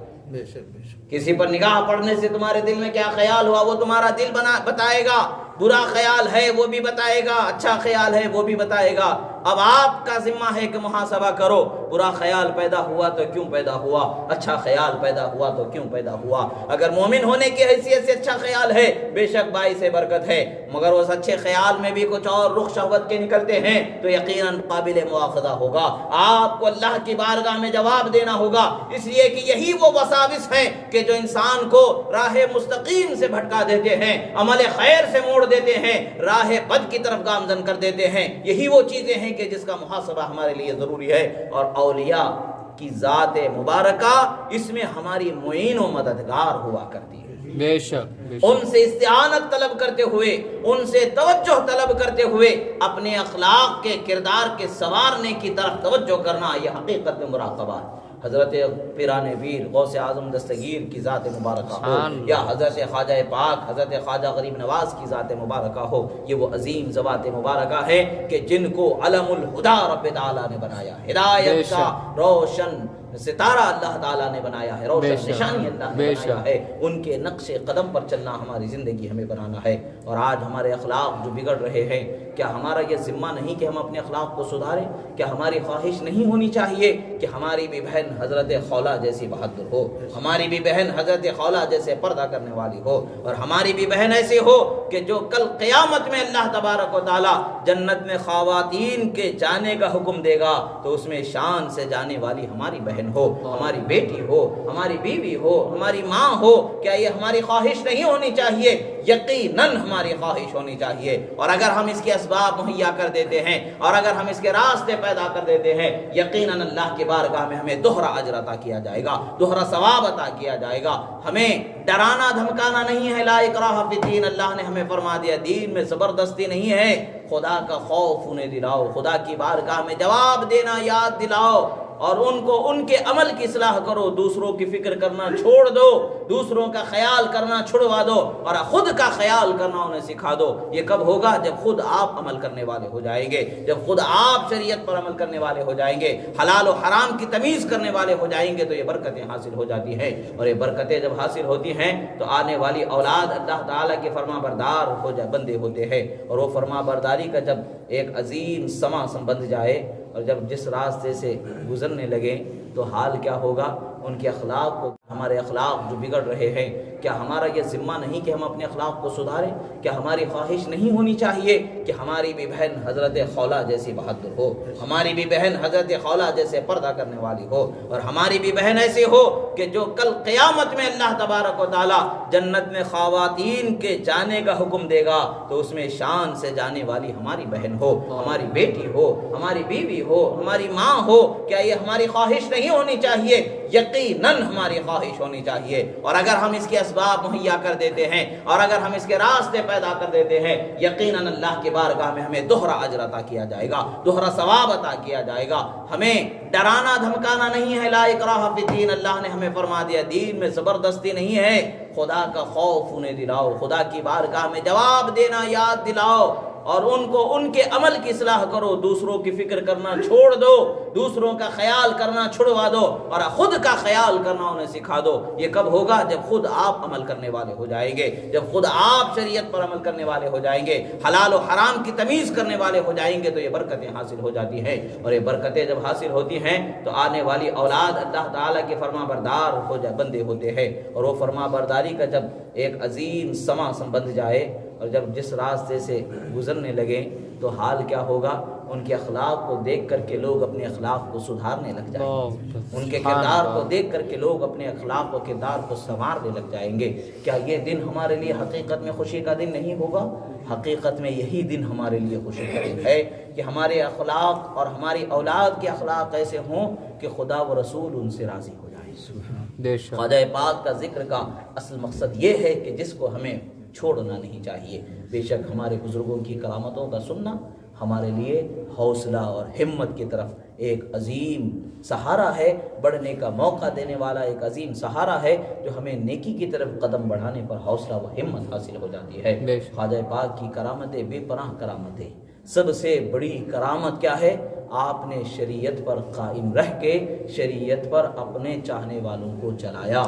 کسی پر نگاہ پڑنے سے تمہارے دل میں کیا خیال ہوا وہ تمہارا دل بتائے گا. برا خیال ہے وہ بھی بتائے گا، اچھا خیال ہے وہ بھی بتائے گا. اب آپ کا ذمہ ہے کہ محاسبہ کرو. برا خیال پیدا ہوا تو کیوں پیدا ہوا، اچھا خیال پیدا ہوا تو کیوں پیدا ہوا. اگر مومن ہونے کی حیثیت سے اچھا خیال ہے بے شک باعث برکت ہے، مگر اس اچھے خیال میں بھی کچھ اور رخ شہوت کے نکلتے ہیں تو یقیناً قابل مواخذہ ہوگا. آپ کو اللہ کی بارگاہ میں جواب دینا ہوگا، اس لیے کہ یہی وہ وساوس ہیں کہ جو انسان کو راہ مستقیم سے بھٹکا دیتے ہیں، عمل خیر سے موڑ دیتے ہیں، راہ بد کی طرف گامزن کر دیتے ہیں. یہی وہ چیزیں ہیں کہ جس کا محاسبہ ہمارے لیے ضروری ہے. اور اولیاء کی ذات مبارکہ اس میں ہماری معین و مددگار ہوا کرتی ہے. بے شک ان سے استعانت طلب کرتے ہوئے، ان سے توجہ طلب کرتے ہوئے اپنے اخلاق کے کردار کے سنوارنے کی طرف توجہ کرنا یہ حقیقت میں مراقبہ ہے. حضرت پیران ویر غوث اعظم دستگیر کی ذات مبارکہ ہو یا حضرت خواجہ پاک حضرت خواجہ غریب نواز کی ذات مبارکہ ہو، یہ وہ عظیم ذوات مبارکہ ہے کہ جن کو علم الہدا رب تعالیٰ نے بنایا، ہدایت کا روشن ستارہ اللہ تعالیٰ نے بنایا ہے، روشن نشانی اللہ نے بنایا ہے، ان کے نقش قدم پر چلنا ہماری زندگی ہمیں بنانا ہے۔ اور آج ہمارے اخلاق جو بگڑ رہے ہیں، کیا ہمارا یہ ذمہ نہیں کہ ہم اپنے اخلاق کو سدھاریں؟ کیا ہماری خواہش نہیں ہونی چاہیے کہ ہماری بھی بہن حضرت خولہ جیسی بہادر ہو، ہماری بھی بہن حضرت خولہ جیسے پردہ کرنے والی ہو، اور ہماری بھی بہن ایسی ہو کہ جو کل قیامت میں اللہ تبارک و تعالی جنت میں خواتین کے جانے کا حکم دے گا تو اس میں شان سے جانے والی ہماری بہن ہو، ہماری بیٹی ہو، ہماری بیوی ہو، ہماری ماں ہو۔ کیا یہ ہماری خواہش نہیں ہونی چاہیے؟ یقیناً ہماری خواہش ہونی چاہیے، اور اگر ہم اس کے اسباب مہیا کر دیتے ہیں اور اگر ہم اس کے راستے پیدا کر دیتے ہیں، یقیناً اللہ کی بارگاہ میں ہمیں دوہرا اجر عطا کیا جائے گا، دوہرا ثواب عطا کیا جائے گا۔ ہمیں ڈرانا دھمکانا نہیں ہے، لا اکراہ فی الدین، اللہ نے ہمیں فرما دیا دین میں زبردستی نہیں ہے، خدا کا خوف انہیں دلاؤ، خدا کی بارگاہ میں جواب دینا یاد دلاؤ، اور ان کو ان کے عمل کی اصلاح کرو، دوسروں کی فکر کرنا چھوڑ دو، دوسروں کا خیال کرنا چھڑوا دو، اور خود کا خیال کرنا انہیں سکھا دو۔ یہ کب ہوگا؟ جب خود آپ عمل کرنے والے ہو جائیں گے، جب خود آپ شریعت پر عمل کرنے والے ہو جائیں گے، حلال و حرام کی تمیز کرنے والے ہو جائیں گے، تو یہ برکتیں حاصل ہو جاتی ہیں، اور یہ برکتیں جب حاصل ہوتی ہیں تو آنے والی اولاد اللہ تعالیٰ کے فرما بردار ہو جائے بندے ہوتے ہیں، اور وہ فرما برداری کا جب ایک عظیم سما بندھ جائے اور جب جس راستے سے گزرنے لگے تو حال کیا ہوگا؟ ان کے اخلاق کو، ہمارے اخلاق جو بگڑ رہے ہیں، کیا ہمارا یہ ذمہ نہیں کہ ہم اپنے اخلاق کو سدھاریں؟ کیا ہماری خواہش نہیں ہونی چاہیے کہ ہماری بھی بہن حضرت خولہ جیسی بہادر ہو، ہماری بھی بہن حضرت خولہ جیسے پردہ کرنے والی ہو، اور ہماری بھی بہن ایسی ہو کہ جو کل قیامت میں اللہ تبارک و تعالی جنت میں خواتین کے جانے کا حکم دے گا تو اس میں شان سے جانے والی ہماری بہن ہو، ہماری بیٹی ہو، ہماری بیوی ہو، ہماری ماں ہو۔ کیا یہ ہماری خواہش نہیں ہونی چاہیے؟ یقیناً ہماری خواہش ہونی چاہیے، اور اگر ہم اس کے اسباب مہیا کر دیتے ہیں اور اگر ہم اس کے راستے پیدا کر دیتے ہیں، یقیناً اللہ کی بارگاہ میں ہمیں دوہرا اجر عطا کیا جائے گا، دوہرا ثواب عطا کیا جائے گا۔ ہمیں ڈرانا دھمکانا نہیں ہے، لا اکراہ فی الدین، اللہ نے ہمیں فرما دیا دین میں زبردستی نہیں ہے، خدا کا خوف انہیں دلاؤ، خدا کی بارگاہ میں جواب دینا یاد دلاؤ، اور ان کو ان کے عمل کی اصلاح کرو، دوسروں کی فکر کرنا چھوڑ دو، دوسروں کا خیال کرنا چھڑوا دو، اور خود کا خیال کرنا انہیں سکھا دو۔ یہ کب ہوگا؟ جب خود آپ عمل کرنے والے ہو جائیں گے، جب خود آپ شریعت پر عمل کرنے والے ہو جائیں گے، حلال و حرام کی تمیز کرنے والے ہو جائیں گے، تو یہ برکتیں حاصل ہو جاتی ہیں، اور یہ برکتیں جب حاصل ہوتی ہیں تو آنے والی اولاد اللہ تعالیٰ کے فرما بردار ہو جائے بندے ہوتے ہیں، اور وہ فرما برداری کا جب ایک عظیم سما بندھ جائے اور جب جس راستے سے گزرنے لگے تو حال کیا ہوگا؟ ان کے اخلاق کو دیکھ کر کے لوگ اپنے اخلاق کو سدھارنے لگ جائیں گے، ان کے کردار کو دیکھ کر کے لوگ اپنے اخلاق و کردار کو سنوارنے لگ جائیں گے۔ کیا یہ دن ہمارے لیے حقیقت میں خوشی کا دن نہیں ہوگا؟ حقیقت میں یہی دن ہمارے لیے خوشی کا دن ہے کہ ہمارے اخلاق اور ہماری اولاد کے اخلاق ایسے ہوں کہ خدا و رسول ان سے راضی ہو جائے۔ خواجہ پاک کا ذکر کا اصل مقصد یہ ہے کہ جس کو ہمیں چھوڑنا نہیں چاہیے۔ بے شک ہمارے بزرگوں کی کرامتوں کا سننا ہمارے لیے حوصلہ اور ہمت کی طرف ایک عظیم سہارا ہے، بڑھنے کا موقع دینے والا ایک عظیم سہارا ہے، جو ہمیں نیکی کی طرف قدم بڑھانے پر حوصلہ و ہمت حاصل ہو جاتی ہے۔ خواجہ پاک کی کرامتیں بے پناہ کرامتیں، سب سے بڑی کرامت کیا ہے؟ آپ نے شریعت پر قائم رہ کے شریعت پر اپنے چاہنے والوں کو چلایا،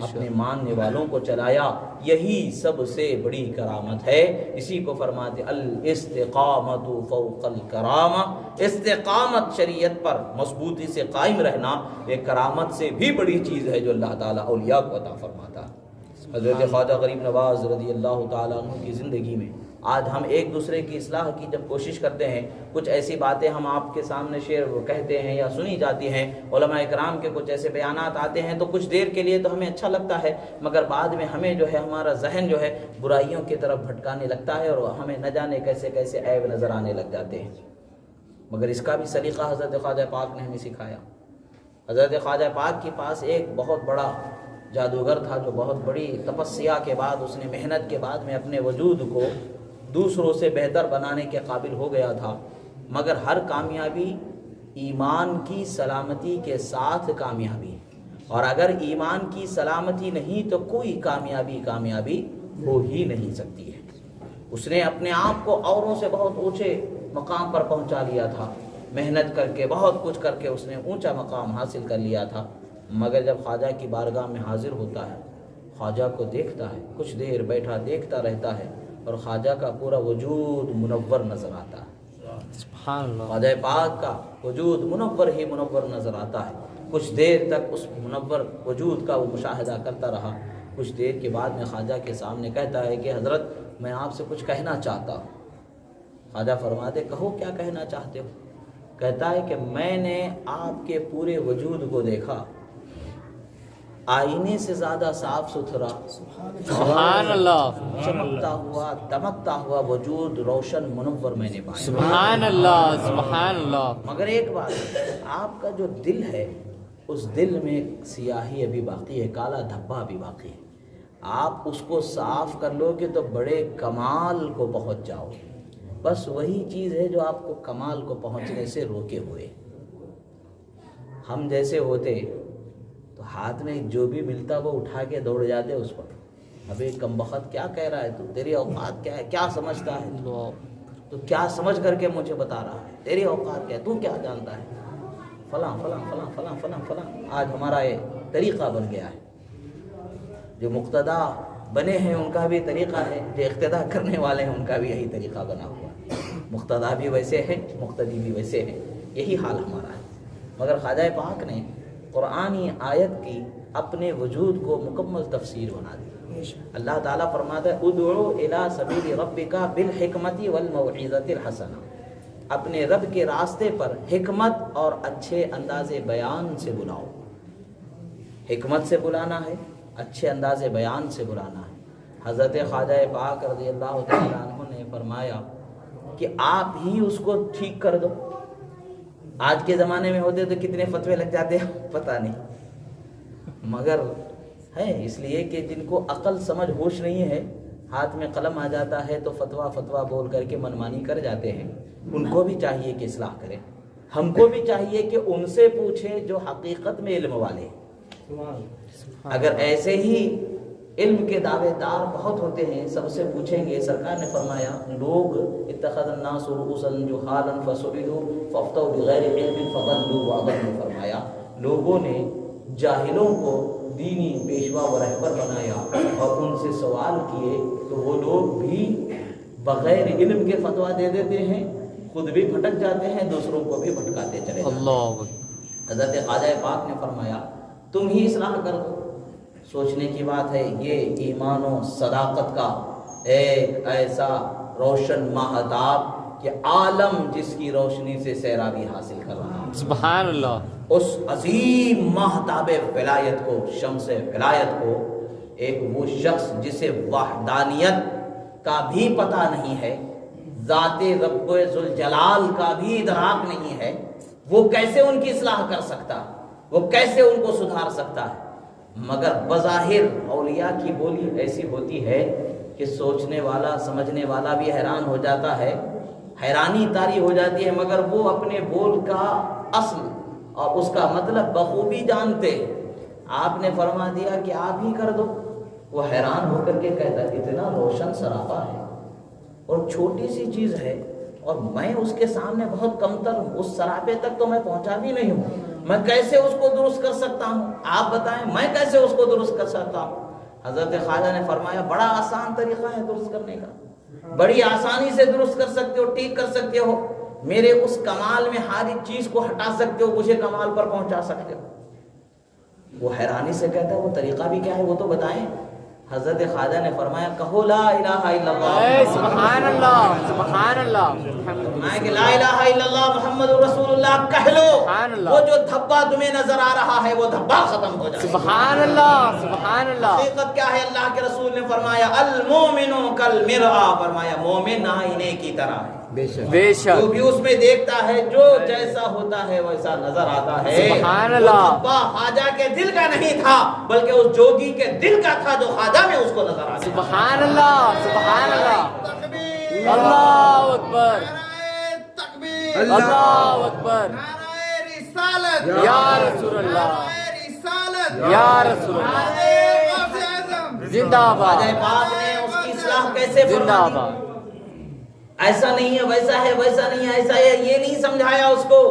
اپنے ماننے والوں کو چلایا، یہی سب سے بڑی کرامت ہے۔ اسی کو فرماتے الاستقامت فوق الکرامہ، استقامت شریعت پر مضبوطی سے قائم رہنا ایک کرامت سے بھی بڑی چیز ہے جو اللہ تعالیٰ اولیاء کو عطا فرماتا ہے۔ حضرت خواجہ غریب نواز رضی اللہ تعالیٰ عنہ کی زندگی میں آج ہم ایک دوسرے کی اصلاح کی جب کوشش کرتے ہیں، کچھ ایسی باتیں ہم آپ کے سامنے شیئر کہتے ہیں یا سنی جاتی ہیں، علماء اکرام کے کچھ ایسے بیانات آتے ہیں تو کچھ دیر کے لیے تو ہمیں اچھا لگتا ہے، مگر بعد میں ہمیں جو ہے ہمارا ذہن جو ہے برائیوں کی طرف بھٹکانے لگتا ہے اور ہمیں نہ جانے کیسے کیسے عیب نظر آنے لگ جاتے ہیں۔ مگر اس کا بھی سلیقہ حضرت خواجہ پاک نے ہمیں سکھایا۔ حضرت خواجہ پاک کے پاس ایک بہت بڑا جادوگر تھا جو بہت بڑی تپسیا کے بعد، اس نے محنت کے بعد میں اپنے وجود کو دوسروں سے بہتر بنانے کے قابل ہو گیا تھا، مگر ہر کامیابی ایمان کی سلامتی کے ساتھ کامیابی، اور اگر ایمان کی سلامتی نہیں تو کوئی کامیابی ہو ہی نہیں سکتی ہے۔ اس نے اپنے آپ کو اوروں سے بہت اونچے مقام پر پہنچا لیا تھا، محنت کر کے بہت کچھ کر کے اس نے اونچا مقام حاصل کر لیا تھا، مگر جب خواجہ کی بارگاہ میں حاضر ہوتا ہے، خواجہ کو دیکھتا ہے، کچھ دیر بیٹھا دیکھتا رہتا ہے اور خواجہ کا پورا وجود منور نظر آتا ہے۔ سبحان اللہ۔ خواجہ پاک کا وجود منور ہی منور نظر آتا ہے۔ کچھ دیر تک اس منور وجود کا وہ مشاہدہ کرتا رہا۔ کچھ دیر کے بعد میں خواجہ کے سامنے کہتا ہے کہ حضرت میں آپ سے کچھ کہنا چاہتا ہوں۔ خواجہ فرماتے کہو کیا کہنا چاہتے ہو؟ کہتا ہے کہ میں نے آپ کے پورے وجود کو دیکھا، آئینے سے زیادہ صاف ستھرا، سبحان اللہ، چمکتا ہوا دمکتا ہوا وجود روشن منور میں نے پایا۔ سبحان اللہ، سبحان اللہ۔ مگر ایک بات، آپ کا جو دل ہے اس دل میں ایک سیاہی ابھی باقی ہے، کالا دھبا ابھی باقی ہے۔ آپ اس کو صاف کر لو گے تو بڑے کمال کو پہنچ جاؤ گے۔ بس وہی چیز ہے جو آپ کو کمال کو پہنچنے سے روکے ہوئے۔ ہم جیسے ہوتے تو ہاتھ میں جو بھی ملتا وہ اٹھا کے دوڑ جاتے اس پر۔ ابھی کم بخت کیا کہہ رہا ہے تو، تیری اوقات کیا ہے، کیا سمجھتا ہے تو کیا سمجھ کر کے مجھے بتا رہا ہے، تیری اوقات کیا ہے، تو کیا جانتا ہے، فلاں فلاں فلاں فلاں فلاں فلاں۔ آج ہمارا یہ طریقہ بن گیا ہے، جو مقتدا بنے ہیں ان کا بھی طریقہ ہے، جو اقتدا کرنے والے ہیں ان کا بھی یہی طریقہ بنا ہوا ہے۔ مقتدا بھی ویسے ہیں، مقتدی بھی ویسے ہیں، یہی حال ہمارا ہے۔ مگر خواجہ پاک نے قرآنی آیت کی اپنے وجود کو مکمل تفسیر بنا دی۔ اللہ تعالیٰ فرماتا ہے ادعو الی سبیل ربک بالحکمت والموعظۃ الحسنہ، اپنے رب کے راستے پر حکمت اور اچھے انداز بیان سے بلاؤ۔ حکمت سے بلانا ہے، اچھے انداز بیان سے بلانا ہے۔ حضرت خواجہ پاک رضی اللہ تعالیٰ عنہ نے فرمایا کہ آپ ہی اس کو ٹھیک کر دو۔ آج کے زمانے میں ہوتے تو کتنے فتوے لگ جاتے ہیں پتہ نہیں، مگر ہے اس لیے کہ جن کو عقل سمجھ ہوش نہیں ہے، ہاتھ میں قلم آ جاتا ہے تو فتویٰ بول کر کے منمانی کر جاتے ہیں۔ ان کو بھی چاہیے کہ اصلاح کریں، ہم کو بھی چاہیے کہ ان سے پوچھیں جو حقیقت میں علم والے۔ اگر ایسے ہی علم کے دعوے دار بہت ہوتے ہیں، سب سے پوچھیں گے، سرکار نے فرمایا لوگ اتخذ الناس رؤوسا جہالا فسئلوا فافتوا بغیر علم فضلوا واضلوا، فرمایا لوگوں نے جاہلوں کو دینی پیشوا و رہبر بنایا اور ان سے سوال کیے تو وہ لوگ بھی بغیر علم کے فتویٰ دے دیتے ہیں، خود بھی بھٹک جاتے ہیں، دوسروں کو بھی بھٹکاتے چلے جاتے ہیں۔ حضرت خواجہ پاک نے فرمایا تم ہی اصلاح کر دو۔ سوچنے کی بات ہے، یہ ایمان و صداقت کا ایک ایسا روشن ماہتاب کہ عالم جس کی روشنی سے سیرابی حاصل کر رہا ہے، سبحان اللہ، اس عظیم ماہتاب ولایت کو، شمس ولایت کو، ایک وہ شخص جسے وحدانیت کا بھی پتہ نہیں ہے، ذات رب ذوالجلال کا بھی ادراک نہیں ہے، وہ کیسے ان کی اصلاح کر سکتا، وہ کیسے ان کو سدھار سکتا ہے؟ مگر بظاہر اولیاء کی بولی ایسی ہوتی ہے کہ سوچنے والا سمجھنے والا بھی حیران ہو جاتا ہے، حیرانی طاری ہو جاتی ہے، مگر وہ اپنے بول کا اصل اور اس کا مطلب بخوبی جانتے۔ آپ نے فرما دیا کہ آپ ہی کر دو، وہ حیران ہو کر کے کہتا ہے اتنا روشن سراپا ہے اور چھوٹی سی چیز ہے اور میں اس کے سامنے بہت کمتر ہوں، اس سراپے تک تو میں پہنچا بھی نہیں ہوں، میں کیسے اس کو درست کر سکتا ہوں؟ آپ بتائیں میں کیسے اس کو درست کر سکتا ہوں؟ حضرت خواجہ نے فرمایا بڑا آسان طریقہ ہے درست کرنے کا، بڑی آسانی سے درست کر سکتے ہو، ٹھیک کر سکتے ہو، میرے اس کمال میں ہر ایک چیز کو ہٹا سکتے ہو، مجھے کمال پر پہنچا سکتے ہو۔ وہ حیرانی سے کہتا ہے وہ طریقہ بھی کیا ہے وہ تو بتائیں۔ حضرت خواجہ نے فرمایا کہو لا الہ الا اللہ، سبحان اللہ، سبحان اللہ، کہ لا الہ الا اللہ محمد رسول اللہ کہہ لو، وہ جو دھبا تمہیں نظر آ رہا ہے وہ دھبا ختم ہو جائے۔ سبحان اللہ، سبحان اللہ۔ حقیقت کیا ہے؟ اللہ کے رسول نے فرمایا المومن کالمرآ، فرمایا مومن آئینے کی طرح ہے، بے شک جو بھی اس میں دیکھتا ہے جو جیسا ہوتا ہے ویسا نظر آتا ہے۔ سبحان اللہ۔ وہ دھبا خواجہ کے دل کا نہیں تھا بلکہ اس جوگی کے دل کا تھا جو خواجہ میں اس کو نظر آتا۔ سبحان اللہ، سبحان اللہ، اللہ اکبر، اللہ اکبر، یا رسول اللہ، یا رسول اللہ، زندہ باد، خواجہ پاک نے اس کی اصلاح کیسے زندہ فرمائی؟ باد، ایسا نہیں ہے ویسا ہے، ویسا نہیں ہے ایسا ہے، یہ نہیں سمجھایا اس کو،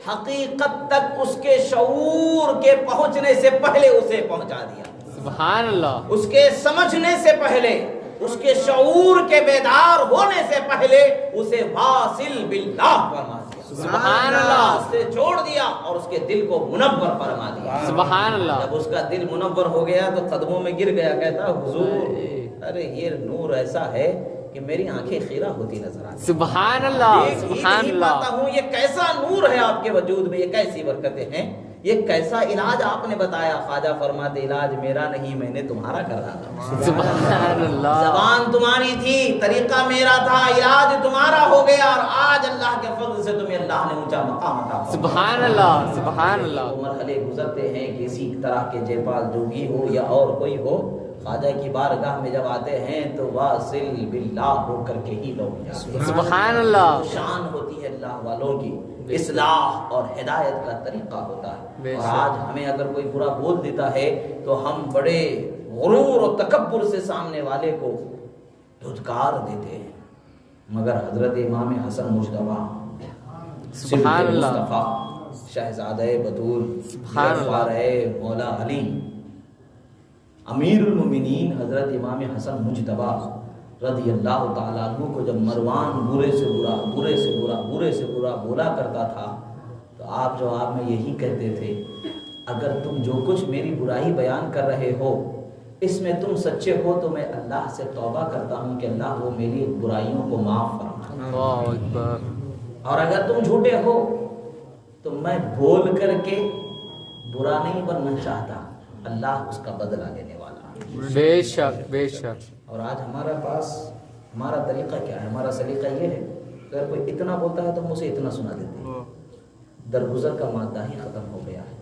حقیقت تک اس کے شعور کے پہنچنے سے پہلے اسے پہنچا دیا، سبحان اللہ، اس کے سمجھنے سے پہلے، اس کے شعور کے بیدار ہونے سے پہلے اسے واصل باللہ فرما دیا، سبحان اللہ، سے چھوڑ دیا اور اس کے دل کو منور فرما دیا۔ سبحان اللہ، جب اس کا دل منور ہو گیا تو قدموں میں گر گیا، کہتا حضور ارے یہ نور ایسا ہے کہ میری آنکھیں خیرہ ہوتی نظر آتی، سبحان اللہ، دیکھ ہی سبحان نہیں اللہ، پاتا ہوں یہ کیسا نور ہے آپ کے وجود میں، یہ کیسی برکتیں ہیں، یہ کیسا علاج آپ نے بتایا۔ خواجہ فرماتے علاج میرا نہیں، میں نے تمہارا کر رہا تھا، سبحان اللہ، زبان تمہاری تھی، طریقہ میرا تھا، علاج تمہارا ہو گیا، اور آج اللہ کے فضل سے تمہیں اللہ نے اونچا مقام عطا فرمایا۔ سبحان اللہ، سبحان اللہ، وہ مرحلے گزرتے ہیں کہ اسی طرح کے جے پال جوگی ہو یا اور کوئی ہو، خواجہ کی بارگاہ میں جب آتے ہیں تو واصل باللہ ہو کر کے ہی لوگ جاتے ہیں۔ سبحان اللہ، شان ہوتی ہے اللہ والوں کی، اصلاح اور ہدایت کا طریقہ ہوتا ہے، اور آج ہمیں اگر کوئی برا بول دیتا ہے تو ہم بڑے غرور اور تکبر سے سامنے والے کو دھتکار دیتے ہیں، مگر حضرت امام حسن مجتبی سبحان اللہ، مصطفیٰ شہزادہ بطول سبحان اللہ، فارغ مولا علی امیر المومنین حضرت امام حسن مجتبی رضی اللہ تعالیٰ عنہ کو جب مروان برے سے برا بولا کرتا تھا تو آپ جواب میں یہی کہتے تھے، اگر تم جو کچھ میری برائی بیان کر رہے ہو اس میں تم سچے ہو تو میں اللہ سے توبہ کرتا ہوں کہ اللہ وہ میری برائیوں کو معاف فرمائے، اللہ اکبر، اور اگر تم جھوٹے ہو تو میں بول کر کے برا نہیں بننا چاہتا، اللہ اس کا بدلہ لینے والا ہے۔ بے شک، بے شک، اور آج ہمارے پاس ہمارا طریقہ کیا ہے، ہمارا سلیقہ یہ ہے اگر کوئی اتنا بولتا ہے تو ہم اسے اتنا سنا دیتے ہیں، درگزر کا مادہ ہی ختم ہو گیا ہے۔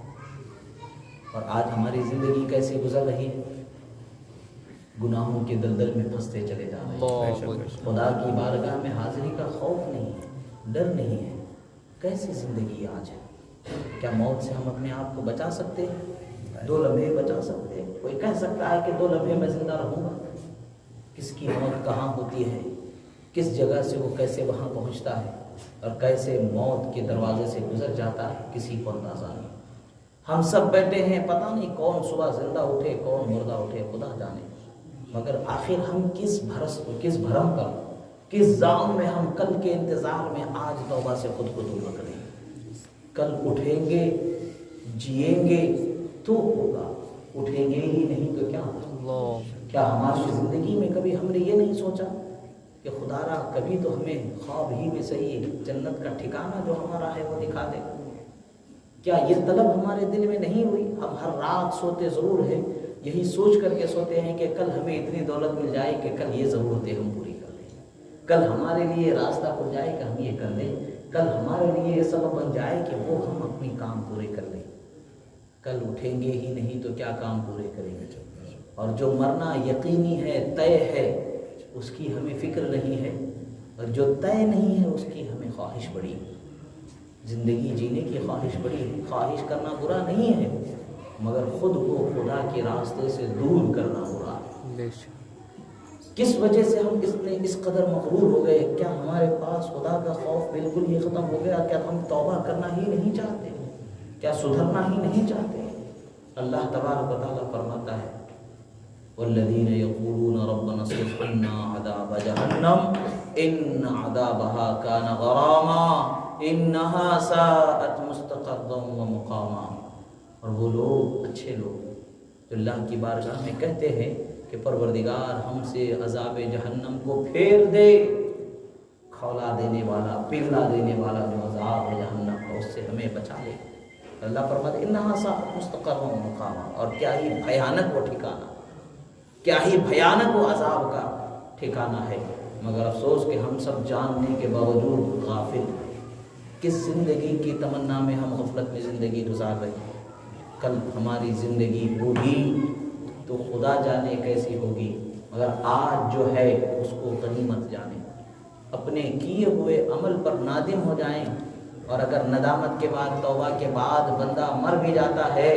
اور آج ہماری زندگی کیسے گزر رہی ہے، گناہوں کے دلدل میں پھنستے چلے جا رہے ہیں، خدا کی بارگاہ میں حاضری کا خوف نہیں ہے، ڈر نہیں ہے، کیسی زندگی آج ہے؟ کیا موت سے ہم اپنے آپ کو بچا سکتے ہیں؟ 2 لمحے بچا سکتے ہیں؟ کوئی کہہ سکتا ہے کہ 2 لمحے میں زندہ رہوں گا؟ کس کی موت کہاں ہوتی ہے، کس جگہ سے وہ کیسے وہاں پہنچتا ہے اور کیسے موت کے دروازے سے گزر جاتا ہے، کسی کو اندازہ نہیں۔ ہم سب بیٹھے ہیں، پتہ نہیں کون صبح زندہ اٹھے کون مردہ اٹھے، خدا جانے، مگر آخر ہم کس بھرم کا، کس زام میں ہم کل کے انتظار میں آج توبہ سے خود کو دور رکھ رہے ہیں۔ کل اٹھیں گے، جئیں گے تو ہوگا، اٹھیں گے ہی نہیں تو کیا ہوگا؟ کیا ہماری زندگی میں کبھی ہم نے یہ نہیں سوچا کہ خدا را کبھی تو ہمیں خواب ہی میں صحیح جنت کا ٹھکانہ جو ہمارا ہے وہ دکھا دے؟ کیا یہ طلب ہمارے دل میں نہیں ہوئی؟ ہم ہر رات سوتے ضرور ہیں، یہی سوچ کر کے سوتے ہیں کہ کل ہمیں اتنی دولت مل جائے کہ کل یہ ضرورتیں ہم پوری کر لیں، کل ہمارے لیے راستہ کھل جائے کہ ہم یہ کر لیں، کل ہمارے لیے یہ سبب بن جائے کہ وہ ہم اپنی کام پورے کر لیں۔ کل اٹھیں گے ہی نہیں تو کیا کام پورے کریں گے؟ اور جو مرنا یقینی ہے، طے ہے، اس کی ہمیں فکر نہیں ہے، اور جو طے نہیں ہے اس کی ہمیں خواہش بڑی ہے۔ زندگی جینے کی خواہش بڑی ہے، خواہش کرنا برا نہیں ہے، مگر خود کو خدا کے راستے سے دور کرنا برا ہے۔ کس وجہ سے ہم اس قدر مغرور ہو گئے؟ کیا ہمارے پاس خدا کا خوف بالکل ہی ختم ہو گیا؟ کیا ہم توبہ کرنا ہی نہیں چاہتے؟ کیا سدھرنا ہی نہیں چاہتے؟ اللہ تبارک و تعالیٰ فرماتا ہے، والذین یقولون ربنا اصرف عنا عذاب جہنم ان عذابها کان غراما انہا ساءت مستقرا ومقاما۔ اور وہ لوگ، اچھے لوگ جو اللہ کی بارگاہ میں کہتے ہیں کہ پروردگار ہم سے عذاب جہنم کو پھیر دے، کھولا دینے والا، پگھلا دینے والا جو عذاب جہنم کا، اس سے ہمیں بچا لے۔ اللہ فرماتے ہیں انہا ساءت مستقرا ومقاما، اور کیا ہی بھیانک وہ ٹھکانہ، کیا ہی بھیانک وہ عذاب کا ٹھکانہ ہے۔ مگر افسوس کہ ہم سب جاننے کے باوجود غافل، کس زندگی کی تمنا میں ہم غفلت میں زندگی گزار رہے ہیں۔ کل ہماری زندگی ہوگی تو خدا جانے کیسی ہوگی، مگر آج جو ہے اس کو غنیمت جانے۔ اپنے کیے ہوئے عمل پر نادم ہو جائیں، اور اگر ندامت کے بعد، توبہ کے بعد بندہ مر بھی جاتا ہے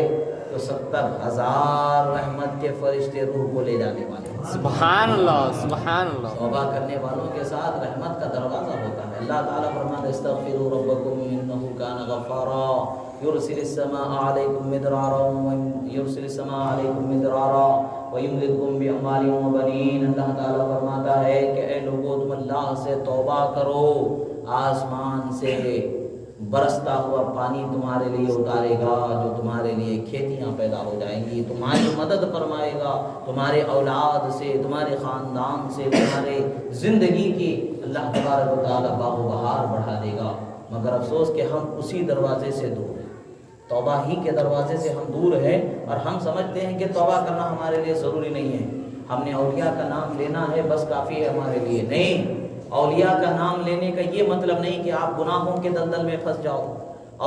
تو 70,000 رحمت کے فرشتے روح کو لے جانے والے ہیں۔ سبحان اللہ، سبحان اللہ، توبہ کرنے والوں کے ساتھ رحمت کا دروازہ اللہ تعالیٰ فرماتا ہے استغفروا ربکم انہ کان غفارا یرسل السماء علیکم مدرارا ویمددکم باموال وبنین۔ اللہ تعالیٰ فرماتا ہے کہ اے لوگو تم اللہ سے توبہ کرو، آسمان سے برستا ہوا پانی تمہارے لیے اتارے گا، جو تمہارے لیے کھیتیاں پیدا ہو جائیں گی، تمہاری مدد فرمائے گا، تمہارے اولاد سے، تمہارے خاندان سے، تمہارے زندگی کی اللہ تبارک و تعالیٰ باغ و بہار بڑھا دے گا۔ مگر افسوس کہ ہم اسی دروازے سے دور ہیں، توبہ ہی کے دروازے سے ہم دور ہیں، اور ہم سمجھتے ہیں کہ توبہ کرنا ہمارے لیے ضروری نہیں ہے، ہم نے اولیاء کا نام لینا ہے بس کافی ہے ہمارے لیے۔ نہیں، اولیاء کا نام لینے کا یہ مطلب نہیں کہ آپ گناہوں کے دلدل میں پھنس جاؤ،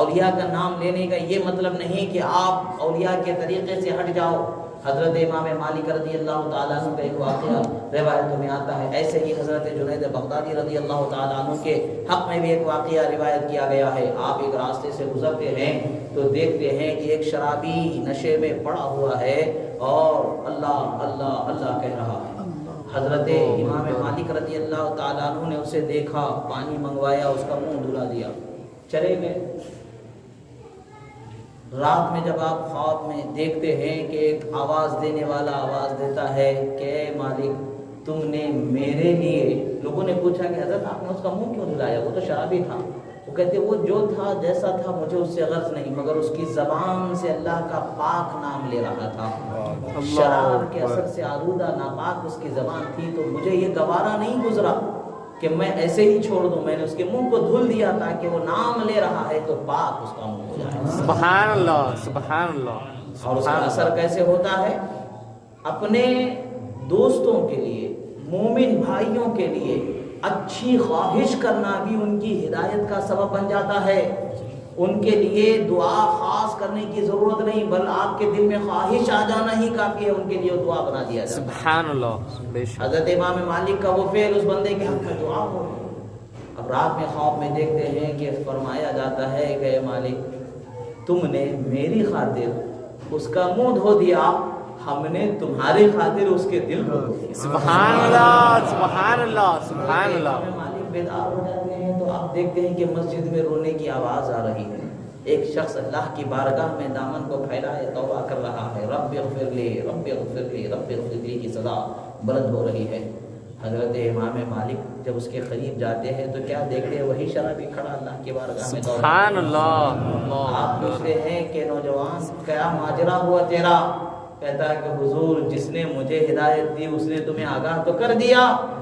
اولیاء کا نام لینے کا یہ مطلب نہیں کہ آپ اولیاء کے طریقے سے ہٹ جاؤ۔ حضرت امام مالک رضی اللہ تعالیٰ عنہ کا ایک واقعہ روایتوں میں آتا ہے، ایسے ہی حضرت جنید بغدادی رضی اللہ تعالیٰ عنہ کے حق میں بھی ایک واقعہ روایت کیا گیا ہے۔ آپ ایک راستے سے گزرتے ہیں تو دیکھتے ہیں کہ ایک شرابی نشے میں پڑا ہوا ہے اور اللہ اللہ اللہ کہہ رہا ہے۔ حضرت امام مالک رضی اللہ تعالیٰ عنہ نے اسے دیکھا، پانی منگوایا، اس کا منہ دھلا دیا، چلے گئے۔ رات میں جب آپ خواب میں دیکھتے ہیں کہ ایک آواز دینے والا آواز دیتا ہے کہ اے مالک تم نے میرے لیے، لوگوں نے پوچھا کہ حضرت آپ نے اس کا منہ کیوں دھلایا، وہ تو شرابی تھا۔ وہ کہتے وہ جو تھا جیسا تھا مجھے اس سے غرض نہیں، مگر اس کی زبان سے اللہ کا پاک نام لے رہا تھا، شراب کے اثر سے آلودہ ناپاک اس کی زبان تھی، تو مجھے یہ گوارا نہیں گزرا کہ میں ایسے ہی چھوڑ دوں، میں نے اس کے منہ کو دھل دیا تاکہ وہ نام لے رہا ہے تو پاک اس کا منہ ہو جائے۔ سبحان اللہ، سبحان اللہ۔ اور اس کا اثر کیسے ہوتا ہے؟ اپنے دوستوں کے لیے، مومن بھائیوں کے لیے اچھی خواہش کرنا بھی ان کی ہدایت کا سبب بن جاتا ہے۔ ان کے لیے دعا خاص کرنے کی ضرورت نہیں، بل آپ کے دل میں خواہش آ جانا ہی کافی ہے، ان کے لیے دعا بنا دیا جاتا ہے۔ سبحان اللہ۔ حضرت امام مالک کا وہ فعل اس بندے کے حق میں دعا ہو۔ اب رات میں خواب میں دیکھتے ہیں کہ فرمایا جاتا ہے کہ اے مالک تم نے میری خاطر اس کا منہ دھو دیا، ہم نے تمہاری خاطر اس کے دل کو دھو دیا۔ سبحان اللہ، سبحان اللہ، سبحان اللہ۔ مالک بیدار ہو جاتے ہیں تو آپ دیکھتے ہیں کہ مسجد میں رونے کی آواز آ رہی ہے، ایک شخص اللہ کی بارگاہ میں دامن کو پھیلائے توبہ کر رہا ہے، رب اغفر لی رب اغفر لی رب اغفر لی کی صدا بلند ہو رہی ہے۔ حضرت امام مالک جب اس کے قریب جاتے ہیں تو کیا دیکھتے ہیں؟ وہی شرابی کھڑا اللہ کی بارگاہ میں۔ سبحان اللہ۔ آپ پوچھتے ہیں کہ نوجوان کیا ماجرا ہوا تیرا؟ کہتا ہے کہ حضور جس نے مجھے ہدایت دی اس نے تمہیں آگاہ تو کر دیا،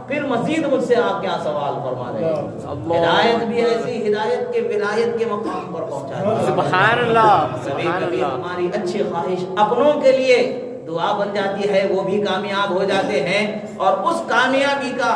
پھر مزید مجھ سے آپ کیا سوال فرما رہے ہیں؟ ہدایت بھی ایسی ہدایت کے ولایت کے مقام پر پہنچا۔ سبحان اللہ، کبھی کبھی ہماری اچھی خواہش اپنوں کے لیے دعا بن جاتی ہے، وہ بھی کامیاب ہو جاتے ہیں، اور اس کامیابی کا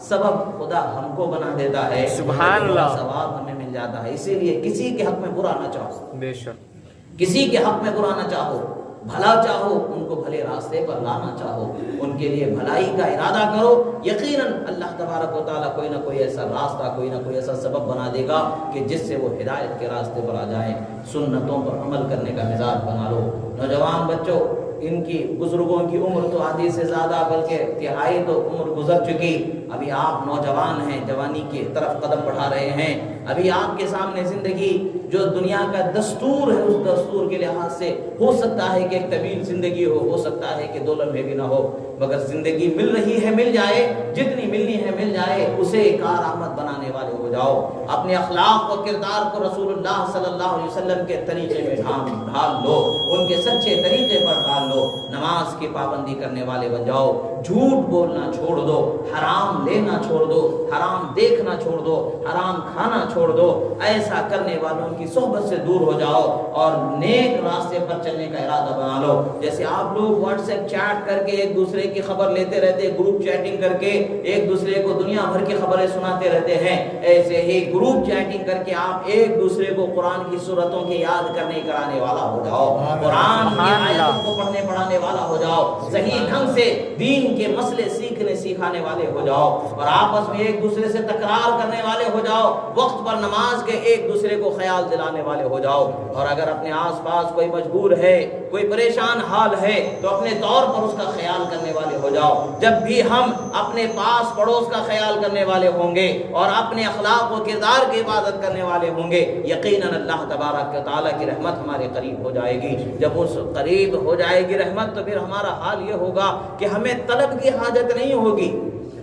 سبب خدا ہم کو بنا دیتا ہے، سبحان اللہ، ثواب ہمیں مل جاتا ہے۔ اسی لیے کسی کے حق میں برا نہ چاہو، بے شک کسی کے حق میں برا نہ چاہو، بھلا چاہو، ان کو بھلے راستے پر لانا چاہو، ان کے لیے بھلائی کا ارادہ کرو، یقیناً اللہ تبارک و تعالیٰ کوئی نہ کوئی ایسا راستہ، کوئی نہ کوئی ایسا سبب بنا دے گا کہ جس سے وہ ہدایت کے راستے پر آ جائیں۔ سنتوں پر عمل کرنے کا مزاج بنا لو۔ نوجوان بچوں، ان کی بزرگوں کی عمر تو آدھی سے زیادہ بلکہ تہائی تو عمر گزر چکی، ابھی آپ نوجوان ہیں، جوانی کی طرف قدم بڑھا رہے ہیں، ابھی آپ کے سامنے زندگی جو دنیا کا دستور ہے اس دستور کے لحاظ سے ہو سکتا ہے کہ ایک طویل زندگی ہو سکتا ہے کہ 2 لمحے بھی نہ ہو، مگر زندگی مل رہی ہے، مل جائے، جتنی ملنی ہے مل جائے، اسے کارآمد بنانے والے ہو جاؤ۔ اپنے اخلاق و کردار کو رسول اللہ صلی اللہ علیہ وسلم کے طریقے میں ڈھال لو، ان کے سچے طریقے پر ڈھال لو، نماز کی پابندی کرنے والے بن جاؤ، جھوٹ بولنا چھوڑ دو، حرام لینا چھوڑ دو، حرام دیکھنا چھوڑ دو، حرام کھانا چھوڑ دو، ایسا کرنے والوں کی صحبت سے دور ہو جاؤ اور نیک راستے پر چلنے کا ارادہ بنا لو۔ جیسے آپ لوگ واٹس ایپ چیٹ کر کے ایک دوسرے کی خبر لیتے رہتے، گروپ چیٹنگ کر کے ایک دوسرے کو دنیا بھر کی خبریں سناتے رہتے ہیں، ایسے ہی گروپ چیٹنگ کر کے آپ ایک دوسرے کو قرآن کی سورتوں کے یاد کرنے کرانے والا ہو جاؤ، قرآن کی آیتوں کو پڑھنے پڑھانے والا ہو جاؤ، صحیح ڈھنگ سے دین کے مسئلے سیکھنے سکھانے والے ہو جاؤ، اور آپس میں ایک دوسرے سے تکرار کرنے والے ہو جاؤ۔ جاؤ, وقت پر نماز کے ایک دوسرے کو خیال دلانے والے ہو جاؤ. اور اگر اپنے آس پاس کوئی مجبور ہے, کوئی پریشان حال ہے, تو اپنے طور پر اس کا خیال کرنے والے ہو جاؤ. جب بھی ہم اپنے پاس پڑوس کا خیال کرنے والے ہوں گے اور اپنے اخلاق و کردار کی عبادت کرنے والے ہوں گے, یقیناً اللہ تبارک و تعالیٰ کی رحمت ہمارے قریب ہو جائے گی. جب اس قریب ہو جائے گی رحمت, تو پھر ہمارا حال یہ ہوگا کہ ہمیں طلب کی حاجت نہیں ہوگی,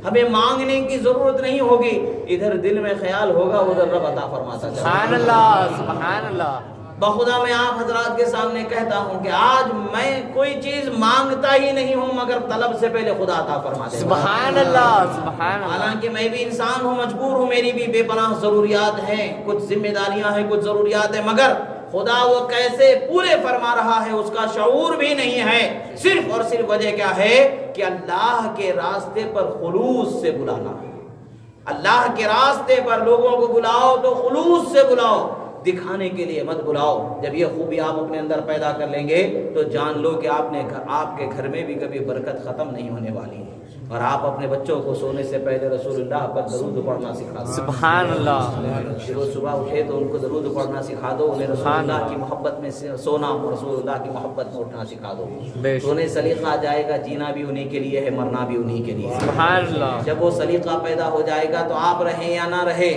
ہمیں مانگنے کی ضرورت نہیں ہوگی. ادھر دل میں خیال ہوگا, ادھر رب عطا فرماتا ہے. سبحان اللہ, سبحان اللہ. بخدا میں آپ حضرات کے سامنے کہتا ہوں کہ آج میں کوئی چیز مانگتا ہی نہیں ہوں مگر طلب سے پہلے خدا عطا فرما دے. سبحان اللہ, سبحان اللہ. حالانکہ میں بھی انسان ہوں, مجبور ہوں, میری بھی بے پناہ ضروریات ہیں, کچھ ذمہ داریاں ہیں, کچھ ضروریات ہیں, مگر خدا وہ کیسے پورے فرما رہا ہے اس کا شعور بھی نہیں ہے. صرف اور صرف وجہ کیا ہے کہ اللہ کے راستے پر خلوص سے بلانا. اللہ کے راستے پر لوگوں کو بلاؤ تو خلوص سے بلاؤ, دکھانے کے لیے مت بلاؤ. جب یہ خوبی آپ اپنے اندر پیدا کر لیں گے تو جان لو کہ آپ کے گھر میں بھی کبھی برکت ختم نہیں ہونے والی ہے. اور آپ اپنے بچوں کو سونے سے پہلے رسول اللہ پر درود پڑھنا سکھا دو. سبحان اللہ. جب وہ صبح اٹھے تو ان کو درود پڑھنا سکھا دو, انہیں رسول اللہ کی محبت میں سونا اور رسول اللہ کی محبت میں اٹھنا سکھا دو. تو انہیں سلیقہ آ جائے گا, جینا بھی انہی کے لیے ہے, مرنا بھی انہی کے لیے. سبحان اللہ. جب وہ سلیقہ پیدا ہو جائے گا تو آپ رہیں یا نہ رہے,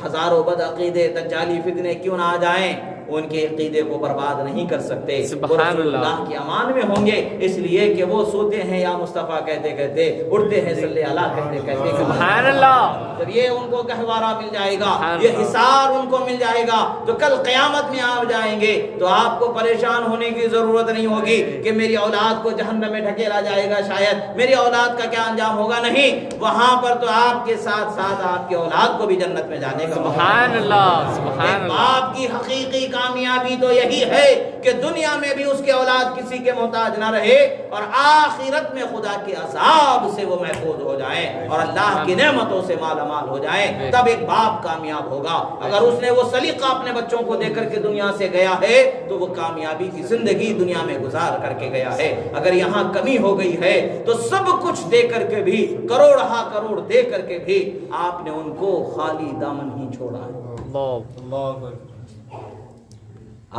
ہزاروں بد عقیدے دجالی فتنے کیوں نہ آ جائیں, ان کے عقیدے کو برباد نہیں کر سکتے. وہ رسول اللہ کی امان میں ہوں گے, اس لیے کہ وہ سوتے ہیں یا مصطفیٰ کہتے کہتے, اٹھتے ہیں صلی اللہ کہتے کہتے. سبحان اللہ. جب یہ ان کو گہوارہ مل جائے گا, یہ حصار ان کو مل جائے گا, تو کل قیامت میں آپ جائیں گے تو آپ کو پریشان ہونے کی ضرورت نہیں ہوگی کہ میری اولاد کو جہنم میں ڈھکیلا جائے گا, شاید میری اولاد کا کیا انجام ہوگا. نہیں, وہاں پر تو آپ کے ساتھ ساتھ آپ کی اولاد کو بھی جنت میں جانے کا. سبحان اللہ, سبحان اللہ. باپ کی حقیقی کامیابی تو یہی ہے کہ دنیا میں بھی اس کے اولاد کسی کے محتاج نہ رہے اور آخرت میں خدا کے عذاب سے وہ محفوظ ہو جائیں اور اللہ کی نعمتوں سے مالا مال ہو جائیں. تب ایک باپ کامیاب ہوگا. اگر اس نے وہ سلیقہ اپنے بچوں کو دے کر کے دنیا سے گیا ہے تو وہ کامیابی کی زندگی دنیا میں گزار کر کے گیا ہے. اگر یہاں کمی ہو گئی ہے تو سب کچھ دے کر کے بھی, کروڑ ہا کروڑ دے کر کے بھی آپ نے ان کو خالی دامن ہی چھوڑا ہے.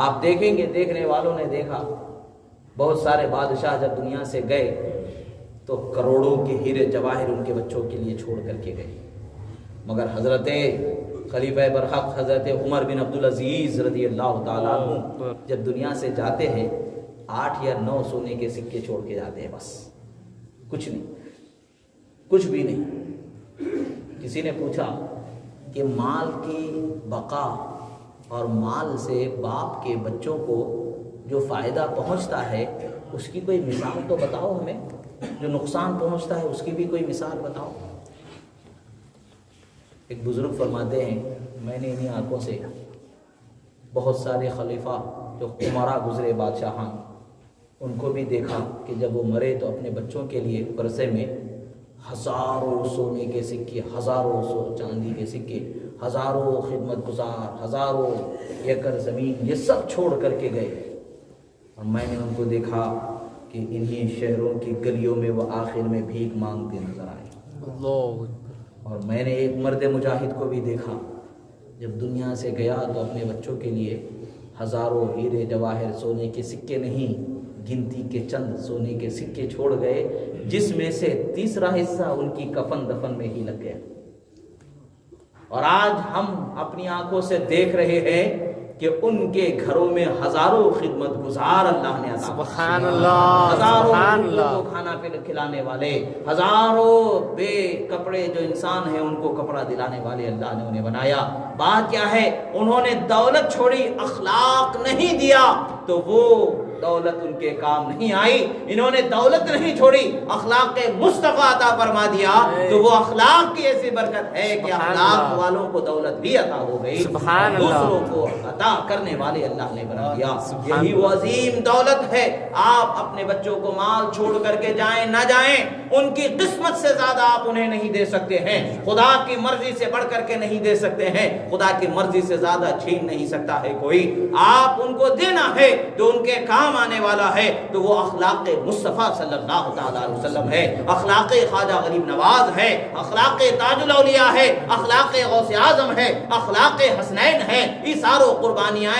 آپ دیکھیں گے, دیکھنے والوں نے دیکھا, بہت سارے بادشاہ جب دنیا سے گئے تو کروڑوں کے ہیرے جواہر ان کے بچوں کے لیے چھوڑ کر کے گئے. مگر حضرت خلیفہ برحق حضرت عمر بن عبدالعزیز رضی اللہ تعالیٰ عنہ جب دنیا سے جاتے ہیں 8 یا 9 سونے کے سکے چھوڑ کے جاتے ہیں, بس کچھ نہیں, کچھ بھی نہیں. کسی نے پوچھا کہ مال کی بقا اور مال سے باپ کے بچوں کو جو فائدہ پہنچتا ہے اس کی کوئی مثال تو بتاؤ ہمیں, جو نقصان پہنچتا ہے اس کی بھی کوئی مثال بتاؤ. ایک بزرگ فرماتے ہیں, میں نے انہی آنکھوں سے بہت سارے خلیفہ جو عمرا گزرے بادشاہاں, ان کو بھی دیکھا کہ جب وہ مرے تو اپنے بچوں کے لیے ورثے میں ہزاروں سونے کے سکے, ہزاروں چاندی کے سکے, ہزاروں خدمت گزار, ہزاروں ایکڑ زمین, یہ سب چھوڑ کر کے گئے. اور میں نے ان کو دیکھا کہ انہی شہروں کی گلیوں میں وہ آخر میں بھیک مانگتے نظر آئے. اور میں نے ایک مرد مجاہد کو بھی دیکھا, جب دنیا سے گیا تو اپنے بچوں کے لیے ہزاروں ہیرے جواہر, سونے کے سکے نہیں, گنتی کے چند سونے کے سکے چھوڑ گئے, جس میں سے تیسرا حصہ ان کی کفن دفن میں ہی لگ گیا. اور آج ہم اپنی آنکھوں سے دیکھ رہے ہیں کہ ان کے گھروں میں ہزاروں خدمت گزار اللہ نے عطا, سبحان اللہ, ہزاروں لوگوں کو کھانا کھلانے والے, ہزاروں بے کپڑے جو انسان ہیں ان کو کپڑا دلانے والے اللہ نے انہیں بنایا. بات کیا ہے, انہوں نے دولت چھوڑی, اخلاق نہیں دیا تو وہ دولت ان کے کام نہیں آئی. انہوں نے دولت نہیں چھوڑی, اخلاق مصطفیٰ عطا فرما دیا تو وہ اخلاق کی ایسی برکت ہے کہ اخلاق والوں کو دولت بھی عطا ہو گئی, دوسروں کو عطا کرنے والے اللہ نے بنا دیا. یہی وہ عظیم دولت ہے. آپ اپنے بچوں کو مال چھوڑ کر کے جائیں نہ جائیں, ان کی قسمت سے زیادہ آپ انہیں نہیں دے سکتے ہیں, خدا کی مرضی سے بڑھ کر کے نہیں دے سکتے ہیں, خدا کی مرضی سے زیادہ چھین نہیں سکتا ہے کوئی. آپ ان کو دینا ہے تو ان کے کام کام آنے والا ہے تو وہ اخلاق مصطفیٰ صلی اللہ تعالیٰ علیہ وسلم ہے، اخلاق خواجہ غریب نواز ہے، اخلاق تاج الاولیاء ہے، اخلاق غوث اعظم ہے، اخلاق حسنین ہے، یہ ساروں قربانیاں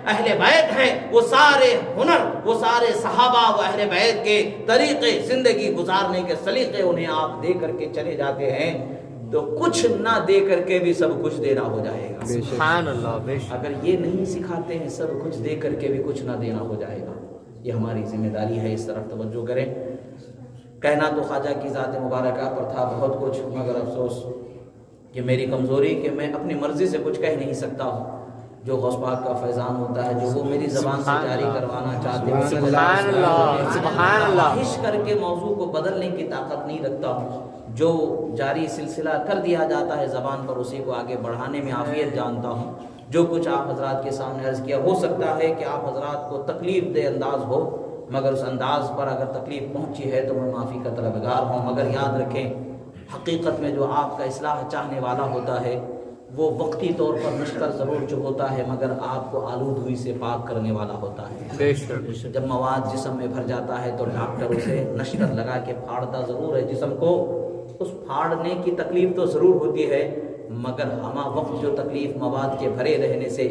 اہل بیت ہے، وہ سارے ہنر، وہ سارے صحابہ و اہل بیت کے طریقے زندگی گزارنے کے سلیقے انہیں آپ دے کر کے چلے جاتے ہیں تو کچھ نہ دے کر کے بھی سب کچھ دینا ہو جائے گا۔ سبحان اللہ۔ اگر یہ نہیں سکھاتے ہیں سب کچھ دے کر کے بھی کچھ نہ دینا ہو جائے گا، یہ ہماری ذمہ داری ہے، اس طرف توجہ کریں۔ کہنا تو خواجہ کی ذات مبارکہ پر تھا بہت کچھ، مگر افسوس کہ میری کمزوری کہ میں اپنی مرضی سے کچھ کہہ نہیں سکتا ہوں، جو غوث پاک کا فیضان ہوتا ہے، جو وہ میری زبان سے جاری کروانا چاہتے ہیں، سبحان اللہ، سبحان اللہ، خواہش کر کے موضوع کو بدلنے کی طاقت نہیں رکھتا ہوں، جو جاری سلسلہ کر دیا جاتا ہے زبان پر اسی کو آگے بڑھانے میں عافیت جانتا ہوں۔ جو کچھ آپ حضرات کے سامنے عرض کیا، ہو سکتا ہے کہ آپ حضرات کو تکلیف دہ انداز ہو، مگر اس انداز پر اگر تکلیف پہنچی ہے تو میں معافی کا طلبگار ہوں۔ مگر یاد رکھیں، حقیقت میں جو آپ کا اصلاح چاہنے والا ہوتا ہے وہ وقتی طور پر نشتر ضرور چبھوتا ہے، مگر آپ کو آلودگی سے پاک کرنے والا ہوتا ہے۔ جب مواد جسم میں بھر جاتا ہے تو ڈاکٹر اسے نشتر لگا کے پھاڑتا ضرور ہے جسم کو، اس پھاڑنے کی تکلیف تو ضرور ہوتی ہے، مگر ہمہ وقت جو تکلیف مواد کے بھرے رہنے سے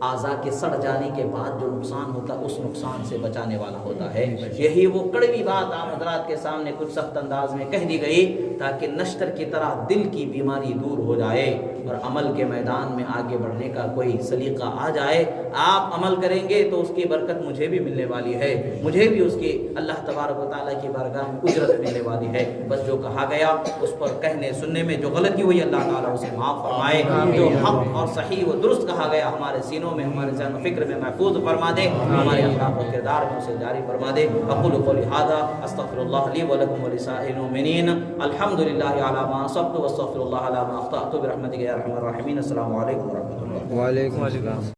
اعضاء کے سڑ جانے کے بعد جو نقصان ہوتا ہے اس نقصان سے بچانے والا ہوتا ہے۔ یہی وہ کڑوی بات آپ حضرات کے سامنے کچھ سخت انداز میں کہہ دی گئی تاکہ نشتر کی طرح دل کی بیماری دور ہو جائے اور عمل کے میدان میں آگے بڑھنے کا کوئی سلیقہ آ جائے۔ آپ عمل کریں گے تو اس کی برکت مجھے بھی ملنے والی ہے، مجھے بھی اس کی اللہ تبارک و تعالیٰ کی بارگاہ میں اجرت ملنے والی ہے۔ بس جو کہا گیا اس پر کہنے سننے میں جو غلطی ہوئی اللہ تعالیٰ اسے معاف فرمائے، جو حق اور صحیح و درست کہا گیا ہمارے سینوں میں، ہمارے ذہن و فکر میں محفوظ فرما دے، ہمارے اخلاق و کردار میں اسے جاری فرما دے۔ اقول قولی ھذا استغفر اللہ لی ولکم ولسائر المؤمنین، الحمد للہ علی ما اصبت واستغفر اللہ علی ما اخطأت برحمتک یا ارحم الراحمین۔ السلام علیکم ورحمۃ اللہ۔ وعلیکم السلام۔